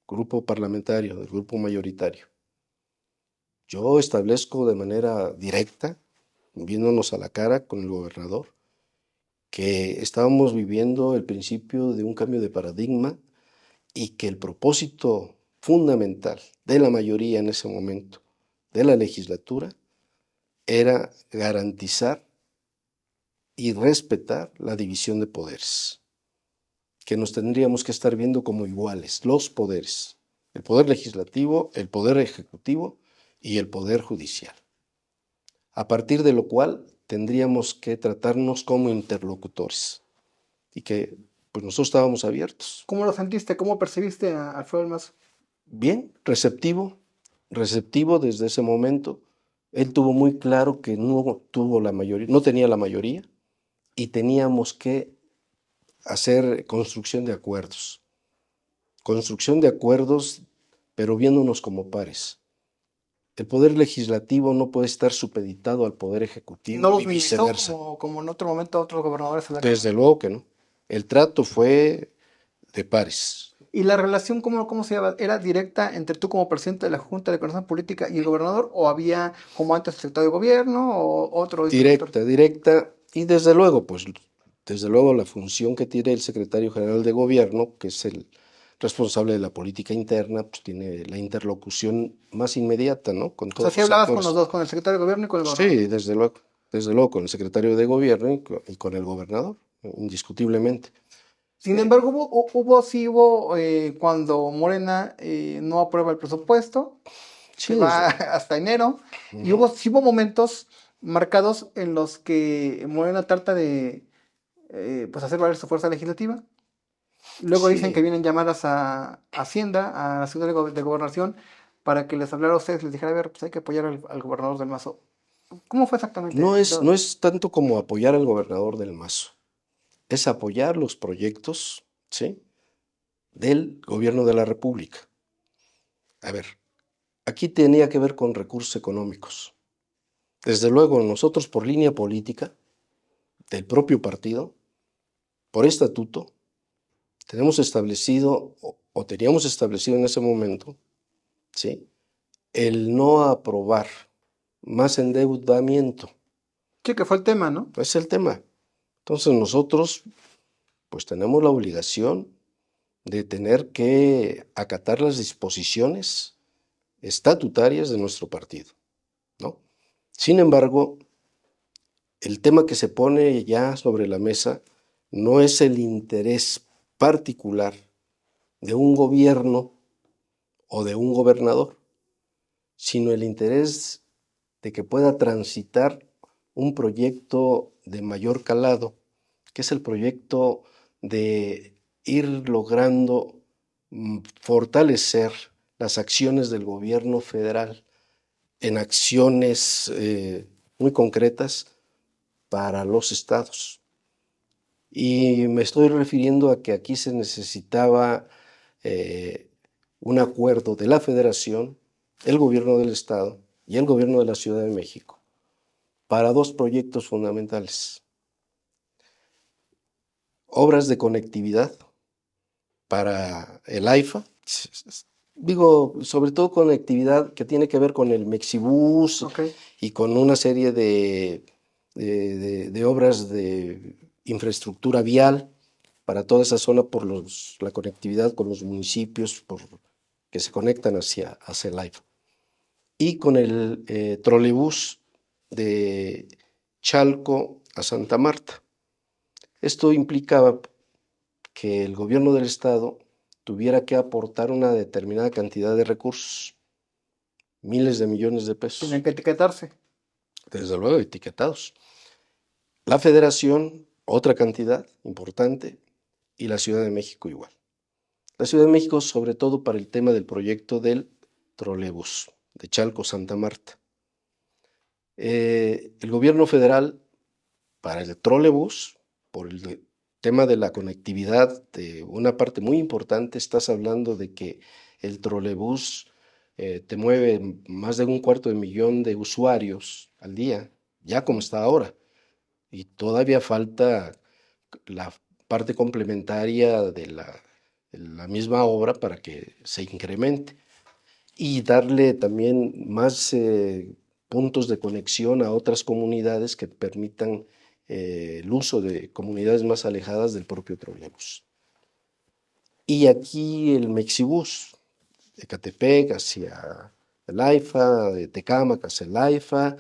grupo parlamentario, del grupo mayoritario, Yo establezco de manera directa, viéndonos a la cara con el gobernador, que estábamos viviendo el principio de un cambio de paradigma y que el propósito fundamental de la mayoría en ese momento de la legislatura era garantizar y respetar la división de poderes, que nos tendríamos que estar viendo como iguales, los poderes, el poder legislativo, el poder ejecutivo y el poder judicial, a partir de lo cual tendríamos que tratarnos como interlocutores y que pues nosotros estábamos abiertos. ¿Cómo lo sentiste? ¿Cómo percibiste a Alfredo del Mazo? Bien, receptivo desde ese momento. Él tuvo muy claro que no tuvo la mayoría, no tenía la mayoría y teníamos que hacer construcción de acuerdos, pero viéndonos como pares. El poder legislativo no puede estar supeditado al poder ¿No ejecutivo los y minimizó viceversa. como en otro momento otros gobernadores de la Cámara? Desde luego que no. El trato fue de pares. ¿Y la relación cómo se llama? ¿Era directa entre tú como presidente de la Junta de Coordinación Política y el gobernador? ¿O había como antes el secretario de gobierno o otro interlocutor? Directa, y desde luego, pues, desde luego la función que tiene el secretario general de gobierno, que es el responsable de la política interna, pues tiene la interlocución más inmediata, ¿no? Con O sea, todos sí los hablabas con los actores. dos, con el secretario de gobierno y con el gobernador. Sí, desde luego, con el secretario de gobierno y con el gobernador, indiscutiblemente. Sin embargo, cuando Morena no aprueba el presupuesto, se Sí, va hasta enero, y ujú, sí hubo momentos marcados en los que Morena trata de pues hacer valer su fuerza legislativa. Luego dicen que sí. vienen llamadas a Hacienda, a la Ciudad de Gobernación, para que les hablara a ustedes, les dijera, a ver, pues hay que apoyar al gobernador del Mazo. ¿Cómo fue exactamente? No es tanto como apoyar al gobernador del Mazo, es apoyar los proyectos, ¿sí? Del gobierno de la República. A ver, aquí tenía que ver con recursos económicos. Desde luego, nosotros por línea política del propio partido, por estatuto, tenemos establecido o teníamos establecido en ese momento, ¿sí? El no aprobar más endeudamiento. Sí, que fue el tema, ¿no? Es el tema. Entonces nosotros pues tenemos la obligación de tener que acatar las disposiciones estatutarias de nuestro partido, ¿no? Sin embargo, el tema que se pone ya sobre la mesa no es el interés particular de un gobierno o de un gobernador, sino el interés de que pueda transitar un proyecto de mayor calado, que es el proyecto de ir logrando fortalecer las acciones del gobierno federal en acciones muy concretas para los estados. Y me estoy refiriendo a que aquí se necesitaba eh, un acuerdo de la federación, el gobierno del estado y el gobierno de la Ciudad de México para dos proyectos fundamentales. Obras de conectividad para el AIFA, digo, sobre todo conectividad que tiene que ver con el Mexibus Ok. y con una serie de obras de infraestructura vial para toda esa zona por la conectividad con los municipios que se conectan hacia el AIFA. Y con el trolebús de Chalco a Santa Marta. Esto implicaba que el gobierno del estado tuviera que aportar una determinada cantidad de recursos, miles de millones de Tienen pesos, que etiquetarse. desde luego etiquetados. La federación, otra cantidad importante, y la Ciudad de México igual. La Ciudad de México sobre todo para el tema del proyecto del trolebús de Chalco Santa Marta. El gobierno federal para el trolebús, por el tema de la conectividad, de una parte muy importante, estás hablando de que el trolebús te mueve más de 1/4 de millón de usuarios al día, ya como está ahora, y todavía falta la parte complementaria de la misma obra para que se incremente. y darle también más puntos de conexión a otras comunidades que permitan el uso de comunidades más alejadas del propio trolebús. Y aquí el Mexibús, de Catepec hacia el AIFA, de Tecámac hacia el AIFA,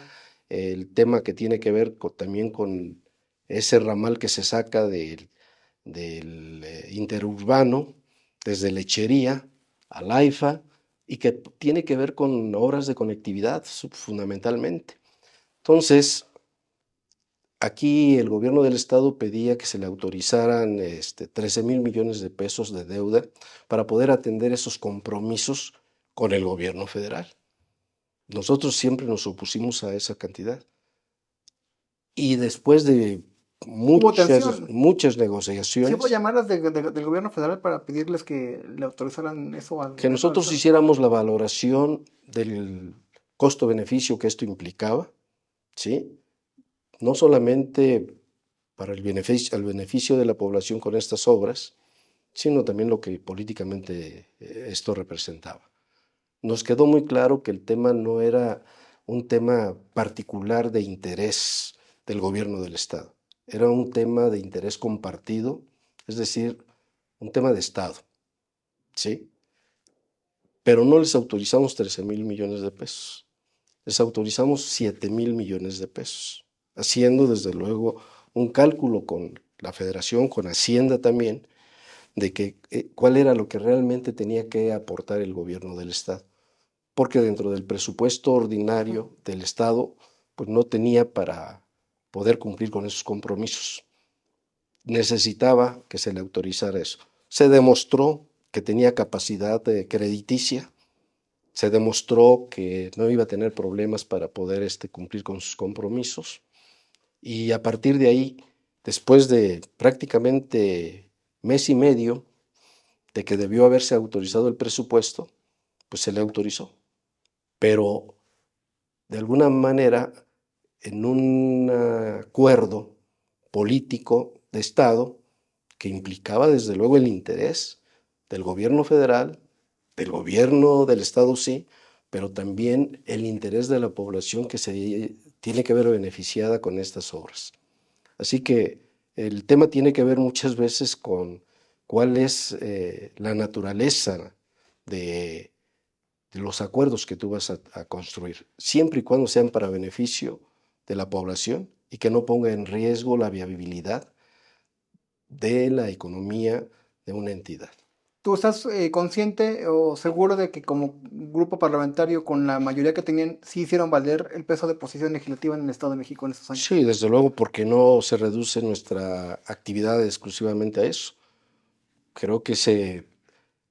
el tema que tiene que ver también con ese ramal que se saca del interurbano, desde Lechería al AIFA, y que tiene que ver con obras de conectividad fundamentalmente. Entonces, aquí el gobierno del estado pedía que se le autorizaran 13,000 millones de pesos de deuda para poder atender esos compromisos con el gobierno federal. Nosotros siempre nos opusimos a esa cantidad. Y después de Hubo muchas, tensión. muchas Sí hubo negociaciones, llamadas del gobierno federal para pedirles que le autorizaran eso al que gobierno del nosotros estado. hiciéramos la valoración del costo-beneficio que esto implicaba, ¿sí? No solamente para el beneficio de la población con estas obras, sino también lo que políticamente esto representaba. Nos quedó muy claro que el tema no era un tema particular de interés del gobierno del Estado, era un tema de interés compartido, es decir, un tema de Estado, ¿sí? Pero no les autorizamos 13,000 millones de pesos, les autorizamos 7,000 millones de pesos, haciendo desde luego un cálculo con la Federación, con Hacienda también, de que cuál era lo que realmente tenía que aportar el gobierno del Estado, porque dentro del presupuesto ordinario del Estado, pues no tenía para poder cumplir con esos compromisos. Necesitaba que se le autorizara eso. Se demostró que tenía capacidad crediticia, se demostró que no iba a tener problemas para poder cumplir con sus compromisos, y a partir de ahí, después de prácticamente mes y medio de que debió haberse autorizado el presupuesto, pues se le autorizó. Pero de alguna manera, en un acuerdo político de Estado que implicaba desde luego el interés del gobierno federal, del gobierno del Estado sí, pero también el interés de la población que se tiene que ver beneficiada con estas obras. Así que el tema tiene que ver muchas veces con cuál es la naturaleza de, de los acuerdos que tú vas a construir, siempre y cuando sean para beneficio de la población y que no ponga en riesgo la viabilidad de la economía de una entidad. ¿Tú estás consciente o seguro de que como grupo parlamentario con la mayoría que tenían, sí hicieron valer el peso de posición legislativa en el Estado de México en esos años? Sí, desde luego, porque no se reduce nuestra actividad exclusivamente a eso. Creo que se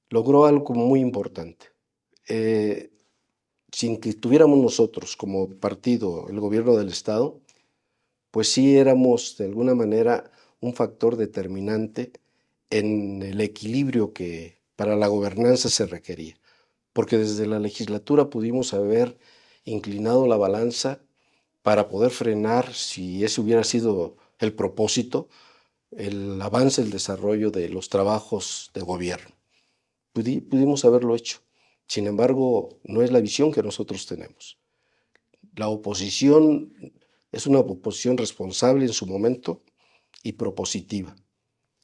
logró algo muy importante. Eh, Sin que tuviéramos nosotros como partido el gobierno del Estado, pues sí éramos de alguna manera un factor determinante en el equilibrio que para la gobernanza se requería, porque desde la legislatura pudimos haber inclinado la balanza para poder frenar, si ese hubiera sido el propósito, el avance, el desarrollo de los trabajos de gobierno. Pudimos haberlo hecho. Sin embargo, no es la visión que nosotros tenemos. La oposición es una oposición responsable en su momento y propositiva,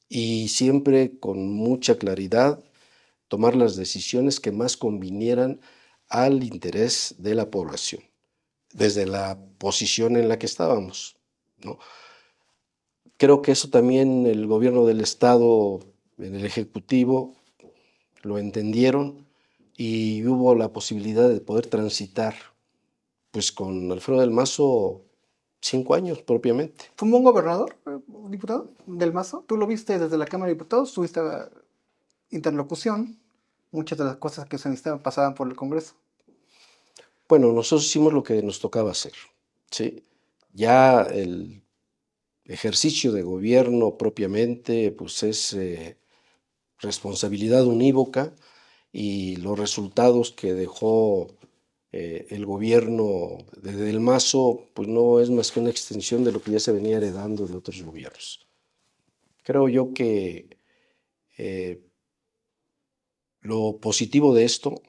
y siempre con mucha claridad tomar las decisiones que más convinieran al interés de la población, desde la posición en la que estábamos, ¿no? Creo que eso también el gobierno del Estado, en el Ejecutivo, lo entendieron, y hubo la posibilidad de poder transitar, pues con Alfredo del Mazo, 5 años propiamente. ¿Fue un buen gobernador, diputado del Mazo? ¿Tú lo viste desde la Cámara de Diputados? ¿Tuviste interlocución? Muchas de las cosas que se necesitaban pasaban por el Congreso. Bueno, nosotros hicimos lo que nos tocaba hacer, ¿sí? Ya el ejercicio de gobierno propiamente, pues es responsabilidad unívoca, y los resultados que dejó el gobierno de Del Mazo, pues no es más que una extensión de lo que ya se venía heredando de otros gobiernos. Creo yo que lo positivo de esto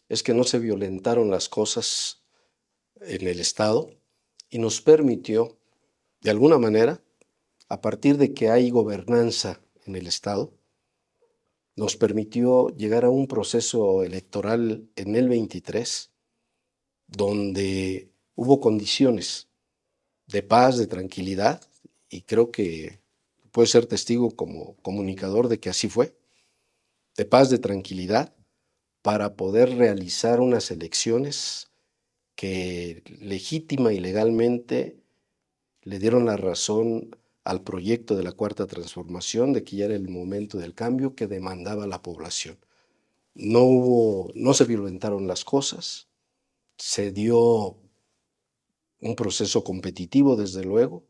es que no se violentaron las cosas en el Estado y nos permitió, de alguna manera, a partir de que hay gobernanza en el Estado, nos permitió llegar a un proceso electoral en el 23, donde hubo condiciones de paz, de tranquilidad, y creo que puede ser testigo como comunicador de que así fue, de paz, de tranquilidad, para poder realizar unas elecciones que legítima y legalmente le dieron la razón al proyecto de la Cuarta Transformación, de que ya era el momento del cambio que demandaba la población. No se violentaron las cosas, se dio un proceso competitivo, desde luego,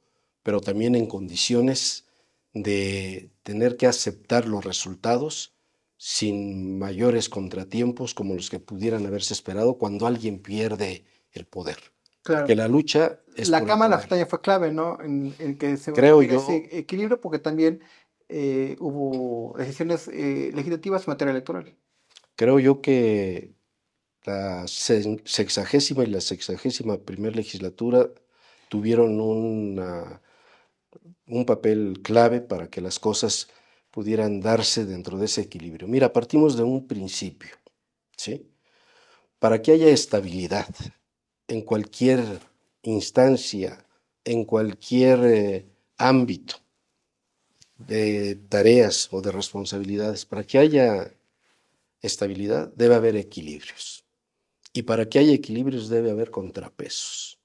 pero también en condiciones de tener que aceptar los resultados sin mayores contratiempos como los que pudieran haberse esperado cuando alguien pierde el poder. Porque Claro. la lucha es La por el Cámara poder. Federal fue clave, ¿no? En que se Creo mantuviera yo, ese equilibrio porque también hubo decisiones legislativas en materia electoral. creo yo que la sexagésima y la sexagésima primera legislatura tuvieron un papel clave para que las cosas pudieran darse dentro de ese equilibrio. Mira, partimos de un principio, ¿sí? Para que haya estabilidad en cualquier instancia, en cualquier ámbito de tareas o de responsabilidades, para que haya estabilidad debe haber equilibrios. Y para que haya equilibrios debe haber contrapesos.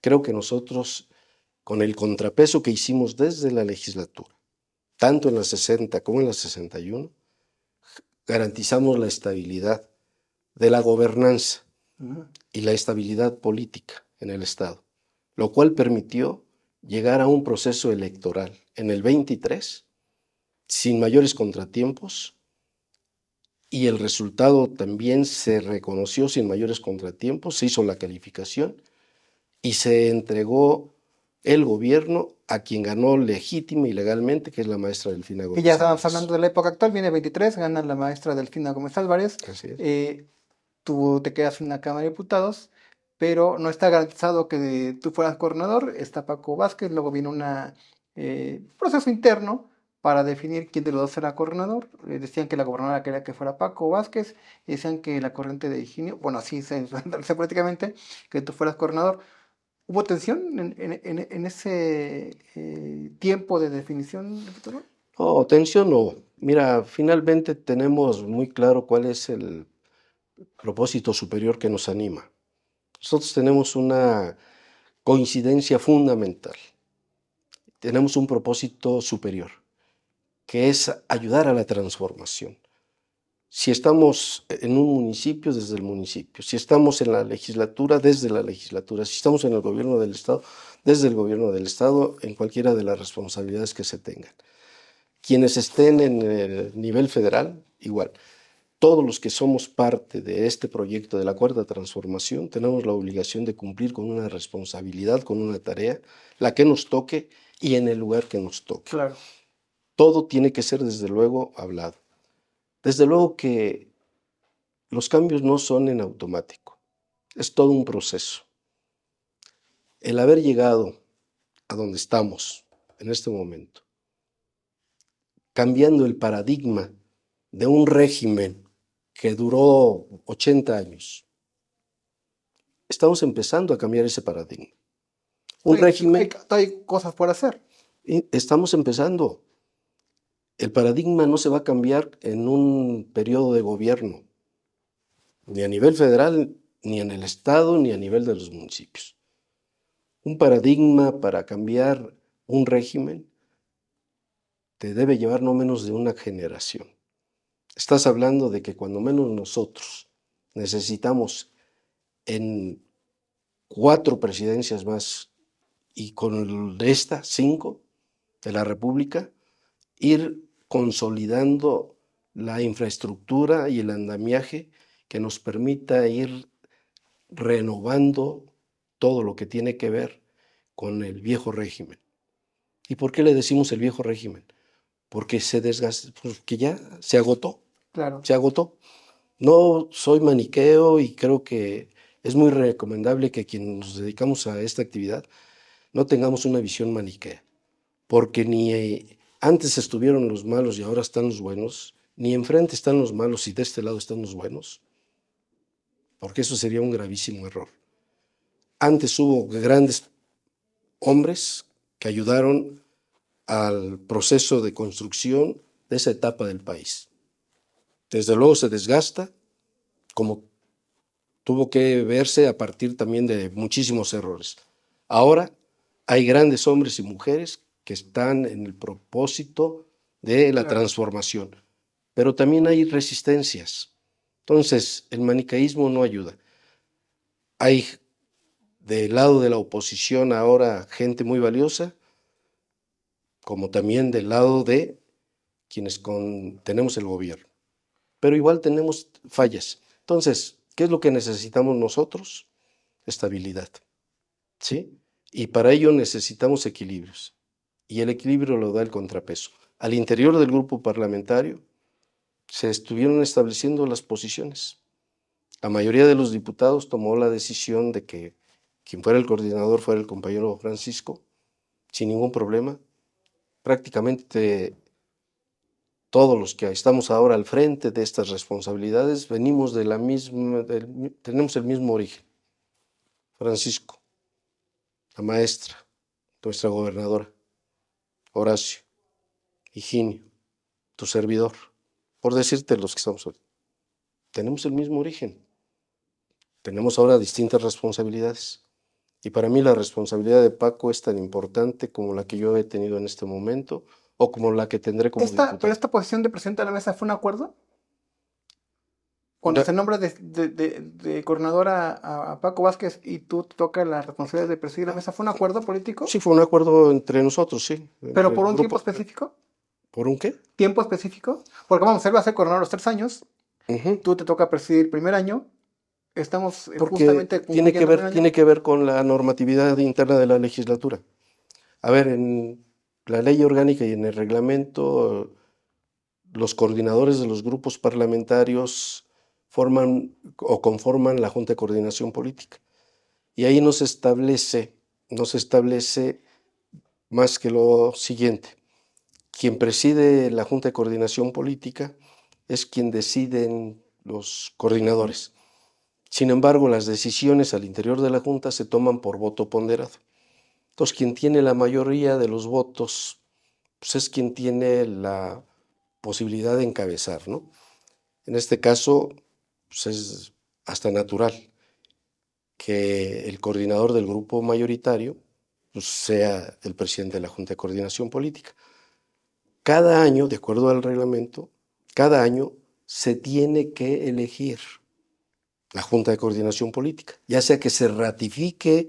Creo que nosotros, con el contrapeso que hicimos desde la legislatura, tanto en la 60 como en la 61, garantizamos la estabilidad de la gobernanza Ujú. y la estabilidad política en el Estado, lo cual permitió llegar a un proceso electoral en el 23 sin mayores contratiempos, y el resultado también se reconoció sin mayores contratiempos, se hizo la calificación y se entregó el gobierno a quien ganó legítima y legalmente, que es la maestra Delfina Y ya Gómez estamos Álvarez. hablando de la época actual, viene 23, gana la maestra Delfina Gómez Álvarez, Así es. eh, tú te quedas en la Cámara de Diputados, pero no está garantizado que tú fueras coordinador, está Paco Vázquez, luego viene un proceso interno para definir quién de los dos será coordinador. Decían que la gobernadora quería que fuera Paco Vázquez, y decían que la corriente de Higinio, bueno, así se sé políticamente, que tú fueras coordinador. ¿Hubo tensión en ese tiempo de definición, diputado? Oh, tensión no. Mira, finalmente tenemos muy claro cuál es el propósito superior que nos anima. Nosotros tenemos una coincidencia fundamental. Tenemos un propósito superior, que es ayudar a la transformación. Si estamos en un municipio, desde el municipio. Si estamos en la legislatura, desde la legislatura. Si estamos en el gobierno del Estado, desde el gobierno del Estado, en cualquiera de las responsabilidades que se tengan. Quienes estén en el nivel federal, igual. Todos los que somos parte de este proyecto de la Cuarta Transformación tenemos la obligación de cumplir con una responsabilidad, con una tarea, la que nos toque y en el lugar que nos toque. Claro. Todo tiene que ser, desde luego, hablado. Desde luego que los cambios no son en automático, es todo un proceso. El haber llegado a donde estamos en este momento, cambiando el paradigma de un régimen que duró 80 años, estamos empezando a cambiar ese paradigma. Un régimen, Hay cosas por hacer. estamos empezando. El paradigma no se va a cambiar en un periodo de gobierno, ni a nivel federal, ni en el Estado, ni a nivel de los municipios. Un paradigma para cambiar un régimen te debe llevar no menos de una generación. Estás hablando de que cuando menos nosotros necesitamos en 4 presidencias más y con esta 5 de la República, ir consolidando la infraestructura y el andamiaje que nos permita ir renovando todo lo que tiene que ver con el viejo régimen. ¿Y por qué le decimos el viejo régimen? Porque se desgastó, porque ya se agotó, Claro. se agotó. No soy maniqueo y creo que es muy recomendable que quienes nos dedicamos a esta actividad no tengamos una visión maniquea, porque ni antes estuvieron los malos y ahora están los buenos, ni enfrente están los malos y de este lado están los buenos, porque eso sería un gravísimo error. Antes hubo grandes hombres que ayudaron al proceso de construcción de esa etapa del país. Desde luego se desgasta, como tuvo que verse a partir también de muchísimos errores. Ahora hay grandes hombres y mujeres que están en el propósito de la Claro. transformación, pero también hay resistencias. Entonces, el manicaísmo no ayuda. Hay del lado de la oposición ahora gente muy valiosa, como también del lado de quienes tenemos el gobierno. Pero igual tenemos fallas. Entonces, ¿qué es lo que necesitamos nosotros? Estabilidad, ¿sí? Y para ello necesitamos equilibrios. Y el equilibrio lo da el contrapeso. Al interior del grupo parlamentario se estuvieron estableciendo las posiciones. La mayoría de los diputados tomó la decisión de que quien fuera el coordinador fuera el compañero Francisco, sin ningún problema. Prácticamente todos los que estamos ahora al frente de estas responsabilidades venimos de la misma, tenemos el mismo origen. Francisco, la maestra, nuestra gobernadora, Horacio, Higinio, tu servidor, por decirte los que estamos hoy. Tenemos el mismo origen. Tenemos ahora distintas responsabilidades. Y para mí la responsabilidad de Paco es tan importante como la que yo he tenido en este momento o como la que tendré como Pero diputado. esta posición de presidente de la mesa fue un acuerdo. Cuando se nombra de coordinador a Paco Vázquez y tú te toca la responsabilidad de presidir la mesa, ¿fue un acuerdo político? Sí, fue un acuerdo entre nosotros, sí, ¿Pero entre por el un tiempo grupo. específico? ¿Por un qué? ¿Tiempo específico? Porque vamos, él va a ser coordinador los 3 años, Ujú. tú te toca presidir el primer año, estamos Porque justamente concluyendo el primer año. tiene que ver con la normatividad interna de la legislatura. A ver, en la ley orgánica y en el reglamento, los coordinadores de los grupos parlamentarios forman o conforman la Junta de Coordinación Política. Y ahí no se establece más que lo siguiente. Quien preside la Junta de Coordinación Política es quien deciden los coordinadores. Sin embargo, las decisiones al interior de la Junta se toman por voto ponderado. Entonces, quien tiene la mayoría de los votos, pues es quien tiene la posibilidad de encabezar, ¿no? En este caso, pues es hasta natural que el coordinador del grupo mayoritario pues, sea el presidente de la Junta de Coordinación Política. Cada año, de acuerdo al reglamento, cada año se tiene que elegir la Junta de Coordinación Política, ya sea que se ratifique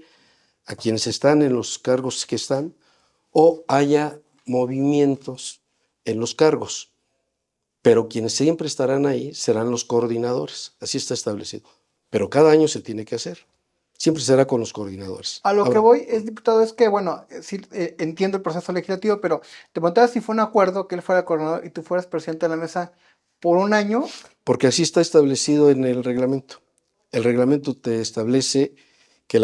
a quienes están en los cargos que están o haya movimientos en los cargos, pero quienes siempre estarán ahí serán los coordinadores, así está establecido. Pero cada año se tiene que hacer, siempre será con los coordinadores. A lo que Ahora, voy es, diputado, es que, bueno, sí, entiendo el proceso legislativo, pero te preguntaba si fue un acuerdo que él fuera coordinador y tú fueras presidente de la mesa por un año. porque así está establecido en el reglamento. El reglamento te establece que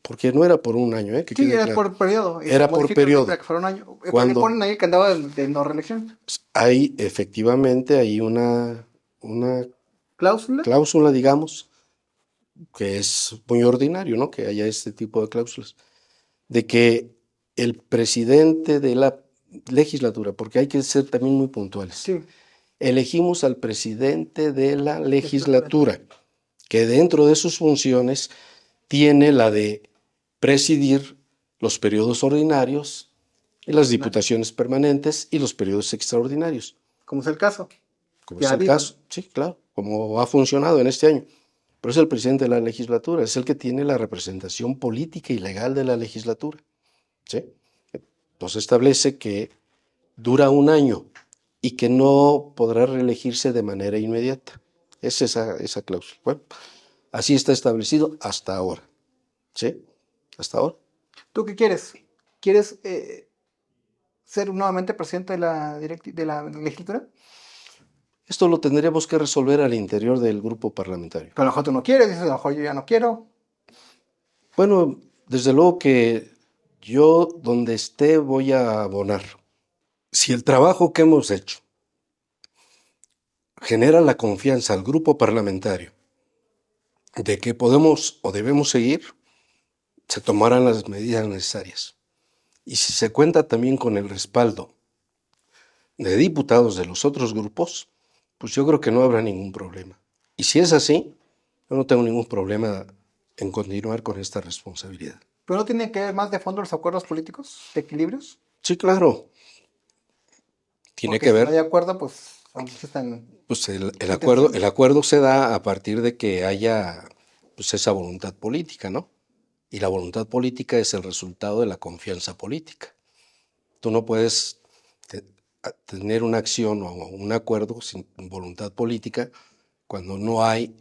porque no era por un año, que Sí, quede era claro, por periodo y se era por modifica la ley para periodo. que fuera un año. Porque Cuando ponen ahí el candado de no reelección. hay efectivamente hay una ¿Cláusula? cláusula, digamos, que es muy ordinario, ¿no? Que haya este tipo de cláusulas, de que el presidente de la legislatura, porque hay que ser también muy puntuales, Sí, elegimos al presidente de la legislatura. legislatura, que dentro de sus funciones tiene la de presidir los periodos ordinarios y las diputaciones permanentes y los periodos extraordinarios, Como es el caso. como Ya es ha el habido. caso, sí, claro, como ha funcionado en este año. Pero es el presidente de la legislatura, es el que tiene la representación política y legal de la legislatura, ¿sí? Entonces establece que dura un año y que no podrá reelegirse de manera inmediata. Es esa cláusula. Bueno, así está establecido hasta ahora, ¿sí? Hasta ahora. ¿Tú qué quieres? ¿Quieres ser nuevamente presidente de la legislatura? Esto lo tendríamos que resolver al interior del grupo parlamentario. Pero a lo mejor tú no quieres, dices, a lo mejor yo ya no quiero. Bueno, desde luego que yo donde esté voy a abonar. Si el trabajo que hemos hecho genera la confianza al grupo parlamentario de que podemos o debemos seguir, se tomarán las medidas necesarias. Y si se cuenta también con el respaldo de diputados de los otros grupos, pues yo creo que no habrá ningún problema. Y si es así, yo no tengo ningún problema en continuar con esta responsabilidad. Pero no tiene que ver más de fondo los acuerdos políticos, de equilibrios. Sí, claro, tiene Porque que si no hay ver, acuerdo, pues aunque están pues el intenciones. acuerdo se da a partir de que haya pues esa voluntad política, ¿no? Y la voluntad política es el resultado de la confianza política. Tú no puedes tener una acción o un acuerdo sin voluntad política cuando no hay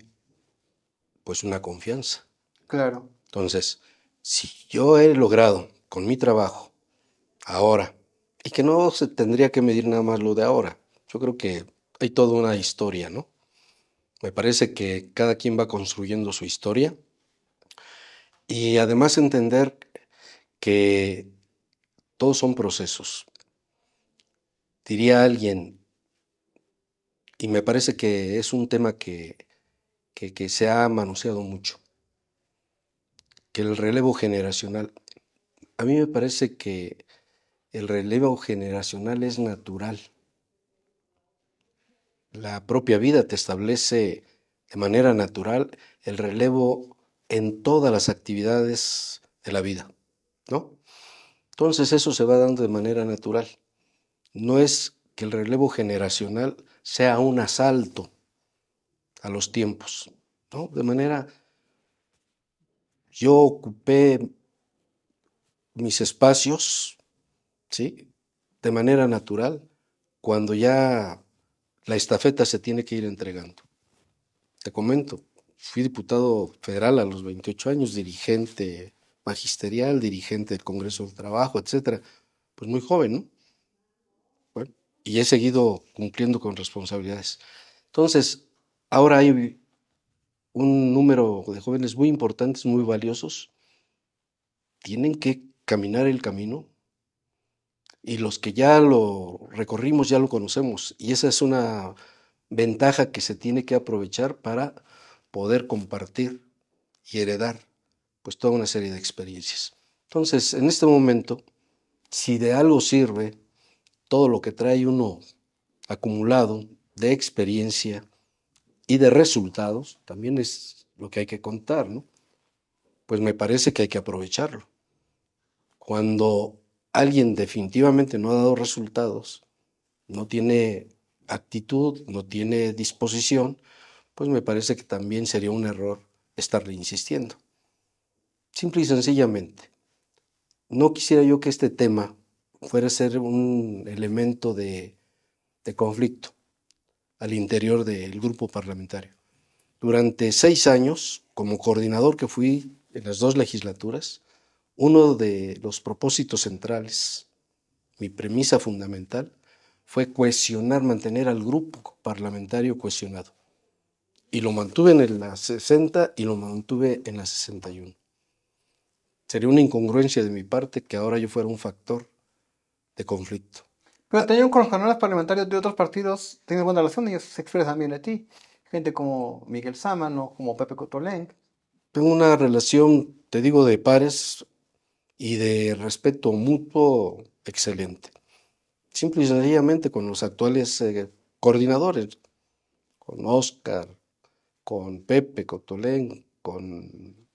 pues una confianza. Claro. Entonces, si yo he logrado con mi trabajo ahora, y que no se tendría que medir nada más lo de ahora, yo creo que hay toda una historia, ¿no? Me parece que cada quien va construyendo su historia y además entender que todos son procesos. Diría alguien, y me parece que es un tema que se ha manoseado mucho, que el relevo generacional, a mí me parece que el relevo generacional es natural. La propia vida te establece de manera natural el relevo en todas las actividades de la vida, ¿no? Entonces eso se va dando de manera natural. No es que el relevo generacional sea un asalto a los tiempos, ¿no? De manera, yo ocupé mis espacios, ¿sí? De manera natural, cuando ya la estafeta se tiene que ir entregando. Te comento, fui diputado federal a los 28 años, dirigente magisterial, dirigente del Congreso del Trabajo, etcétera. Pues muy joven, ¿no? Bueno, y he seguido cumpliendo con responsabilidades. Entonces, ahora hay un número de jóvenes muy importantes, muy valiosos, tienen que caminar el camino y los que ya lo recorrimos ya lo conocemos y esa es una ventaja que se tiene que aprovechar para poder compartir y heredar pues toda una serie de experiencias. Entonces, en este momento, si de algo sirve todo lo que trae uno acumulado de experiencia y de resultados, también es lo que hay que contar, ¿no? Pues me parece que hay que aprovecharlo. Cuando alguien definitivamente no ha dado resultados, no tiene actitud, no tiene disposición, pues me parece que también sería un error estarle insistiendo. Simple y sencillamente, no quisiera yo que este tema fuera a ser un elemento de conflicto al interior del grupo parlamentario. Durante 6 años, como coordinador que fui en las 2 legislaturas, uno de los propósitos centrales, mi premisa fundamental, fue cohesionar, mantener al grupo parlamentario cohesionado. Y lo mantuve en la 60 y lo mantuve en la 61. Sería una incongruencia de mi parte que ahora yo fuera un factor de conflicto. Pero también con los canales parlamentarios de otros partidos tienes buena relación, ellos se expresan bien de ti. Gente como Miguel Sámano, como Pepe Cotolén. Tengo una relación, te digo, de pares y de respeto mutuo excelente. Simple y sencillamente con los actuales coordinadores, con Oscar, con Pepe Cotolén, con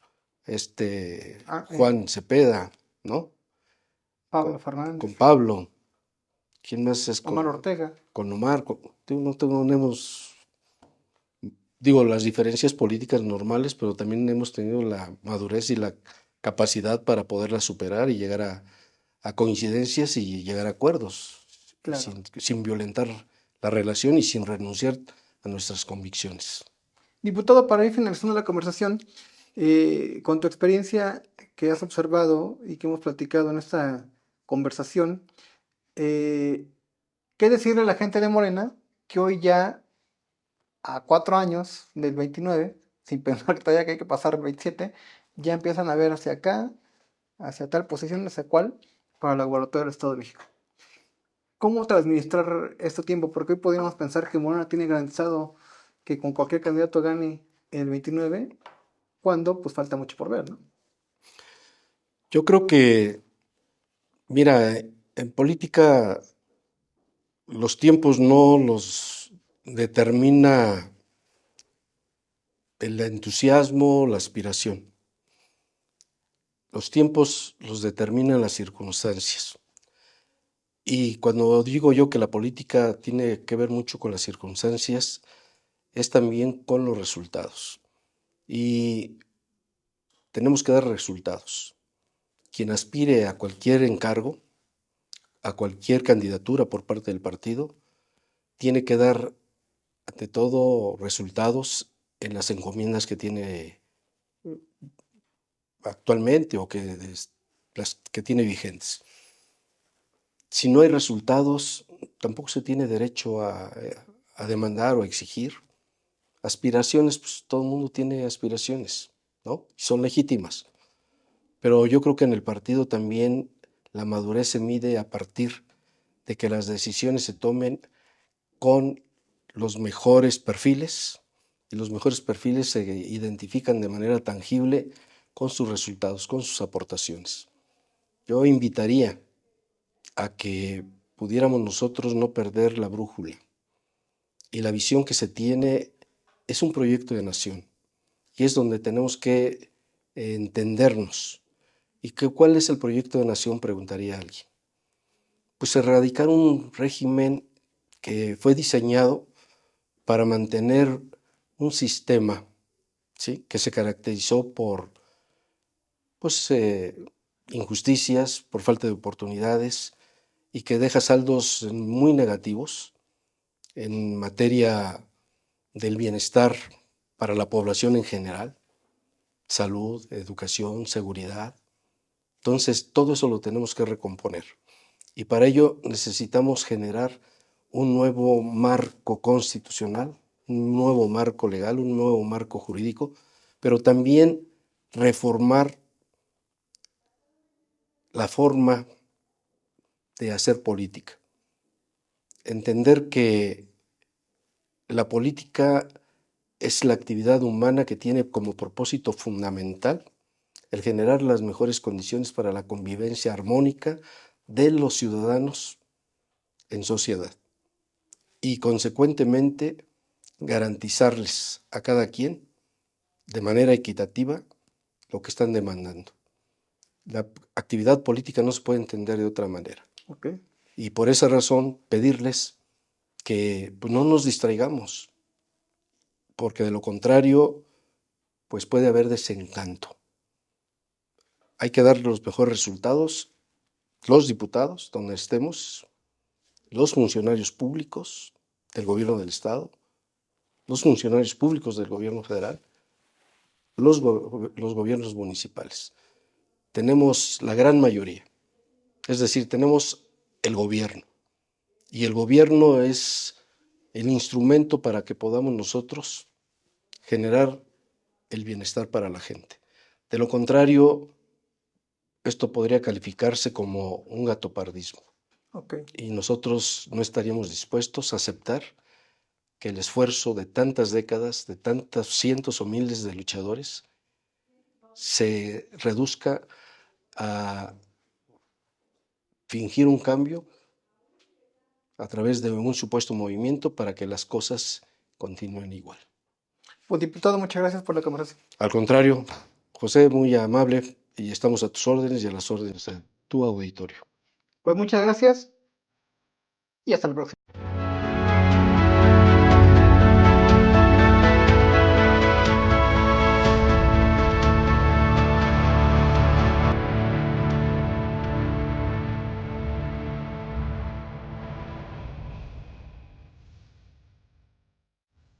Ah, Juan Cepeda, ¿no? Pablo Con, Fernández, con Pablo, ¿quién más es Omar Ortega. con Omar? No tenemos, digo, las diferencias políticas normales, pero también hemos tenido la madurez y la capacidad para poderlas superar y llegar a coincidencias y llegar a acuerdos, Claro. sin violentar la relación y sin renunciar a nuestras convicciones. Diputado, para ir finalizando la conversación, con tu experiencia que has observado y que hemos platicado en esta conversación, eh, ¿qué decirle a la gente de Morena que hoy ya a 4 años del 29, sin pensar que todavía que hay que pasar el 27, ya empiezan a ver hacia acá, hacia tal posición, hacia cuál, para la gubernatura del Estado de México. ¿Cómo administrar este tiempo? Porque hoy podríamos pensar que Morena tiene garantizado que con cualquier candidato gane el 29, cuando pues falta mucho por ver, ¿no? Yo creo que, mira, en política los tiempos no los determina el entusiasmo, la aspiración. Los tiempos los determinan las circunstancias. Y cuando digo yo que la política tiene que ver mucho con las circunstancias, es también con los resultados. Y tenemos que dar resultados. Quien aspire a cualquier encargo, a cualquier candidatura por parte del partido, tiene que dar, ante todo, resultados en las encomiendas que tiene actualmente o las que tiene vigentes. Si no hay resultados, tampoco se tiene derecho a demandar o a exigir. Aspiraciones, pues todo el mundo tiene aspiraciones, ¿no? Y son legítimas. Pero yo creo que en el partido también la madurez se mide a partir de que las decisiones se tomen con los mejores perfiles, y los mejores perfiles se identifican de manera tangible con sus resultados, con sus aportaciones. Yo invitaría a que pudiéramos nosotros no perder la brújula, y la visión que se tiene es un proyecto de nación, y es donde tenemos que entendernos. ¿Y cuál es el proyecto de nación?, preguntaría alguien. Pues erradicar un régimen que fue diseñado para mantener un sistema, ¿sí?, que se caracterizó por pues, injusticias, por falta de oportunidades, y que deja saldos muy negativos en materia del bienestar para la población en general, salud, educación, seguridad. Entonces, todo eso lo tenemos que recomponer. Y para ello necesitamos generar un nuevo marco constitucional, un nuevo marco legal, un nuevo marco jurídico, pero también reformar la forma de hacer política. Entender que la política es la actividad humana que tiene como propósito fundamental el generar las mejores condiciones para la convivencia armónica de los ciudadanos en sociedad, y consecuentemente garantizarles a cada quien de manera equitativa lo que están demandando. La actividad política no se puede entender de otra manera. Okay. Y por esa razón pedirles que pues, no nos distraigamos, porque de lo contrario pues puede haber desencanto. Hay que dar los mejores resultados, los diputados donde estemos, los funcionarios públicos del gobierno del Estado, los funcionarios públicos del gobierno federal, los gobiernos municipales. Tenemos la gran mayoría, es decir, tenemos el gobierno, y el gobierno es el instrumento para que podamos nosotros generar el bienestar para la gente. De lo contrario, esto podría calificarse como un gatopardismo. Okay. Y nosotros no estaríamos dispuestos a aceptar que el esfuerzo de tantas décadas, de tantos cientos o miles de luchadores, se reduzca a fingir un cambio a través de un supuesto movimiento para que las cosas continúen igual. Pues diputado, muchas gracias por la conversación. Al contrario, José, muy amable, y estamos a tus órdenes y a las órdenes de tu auditorio. Pues muchas gracias y hasta la próxima.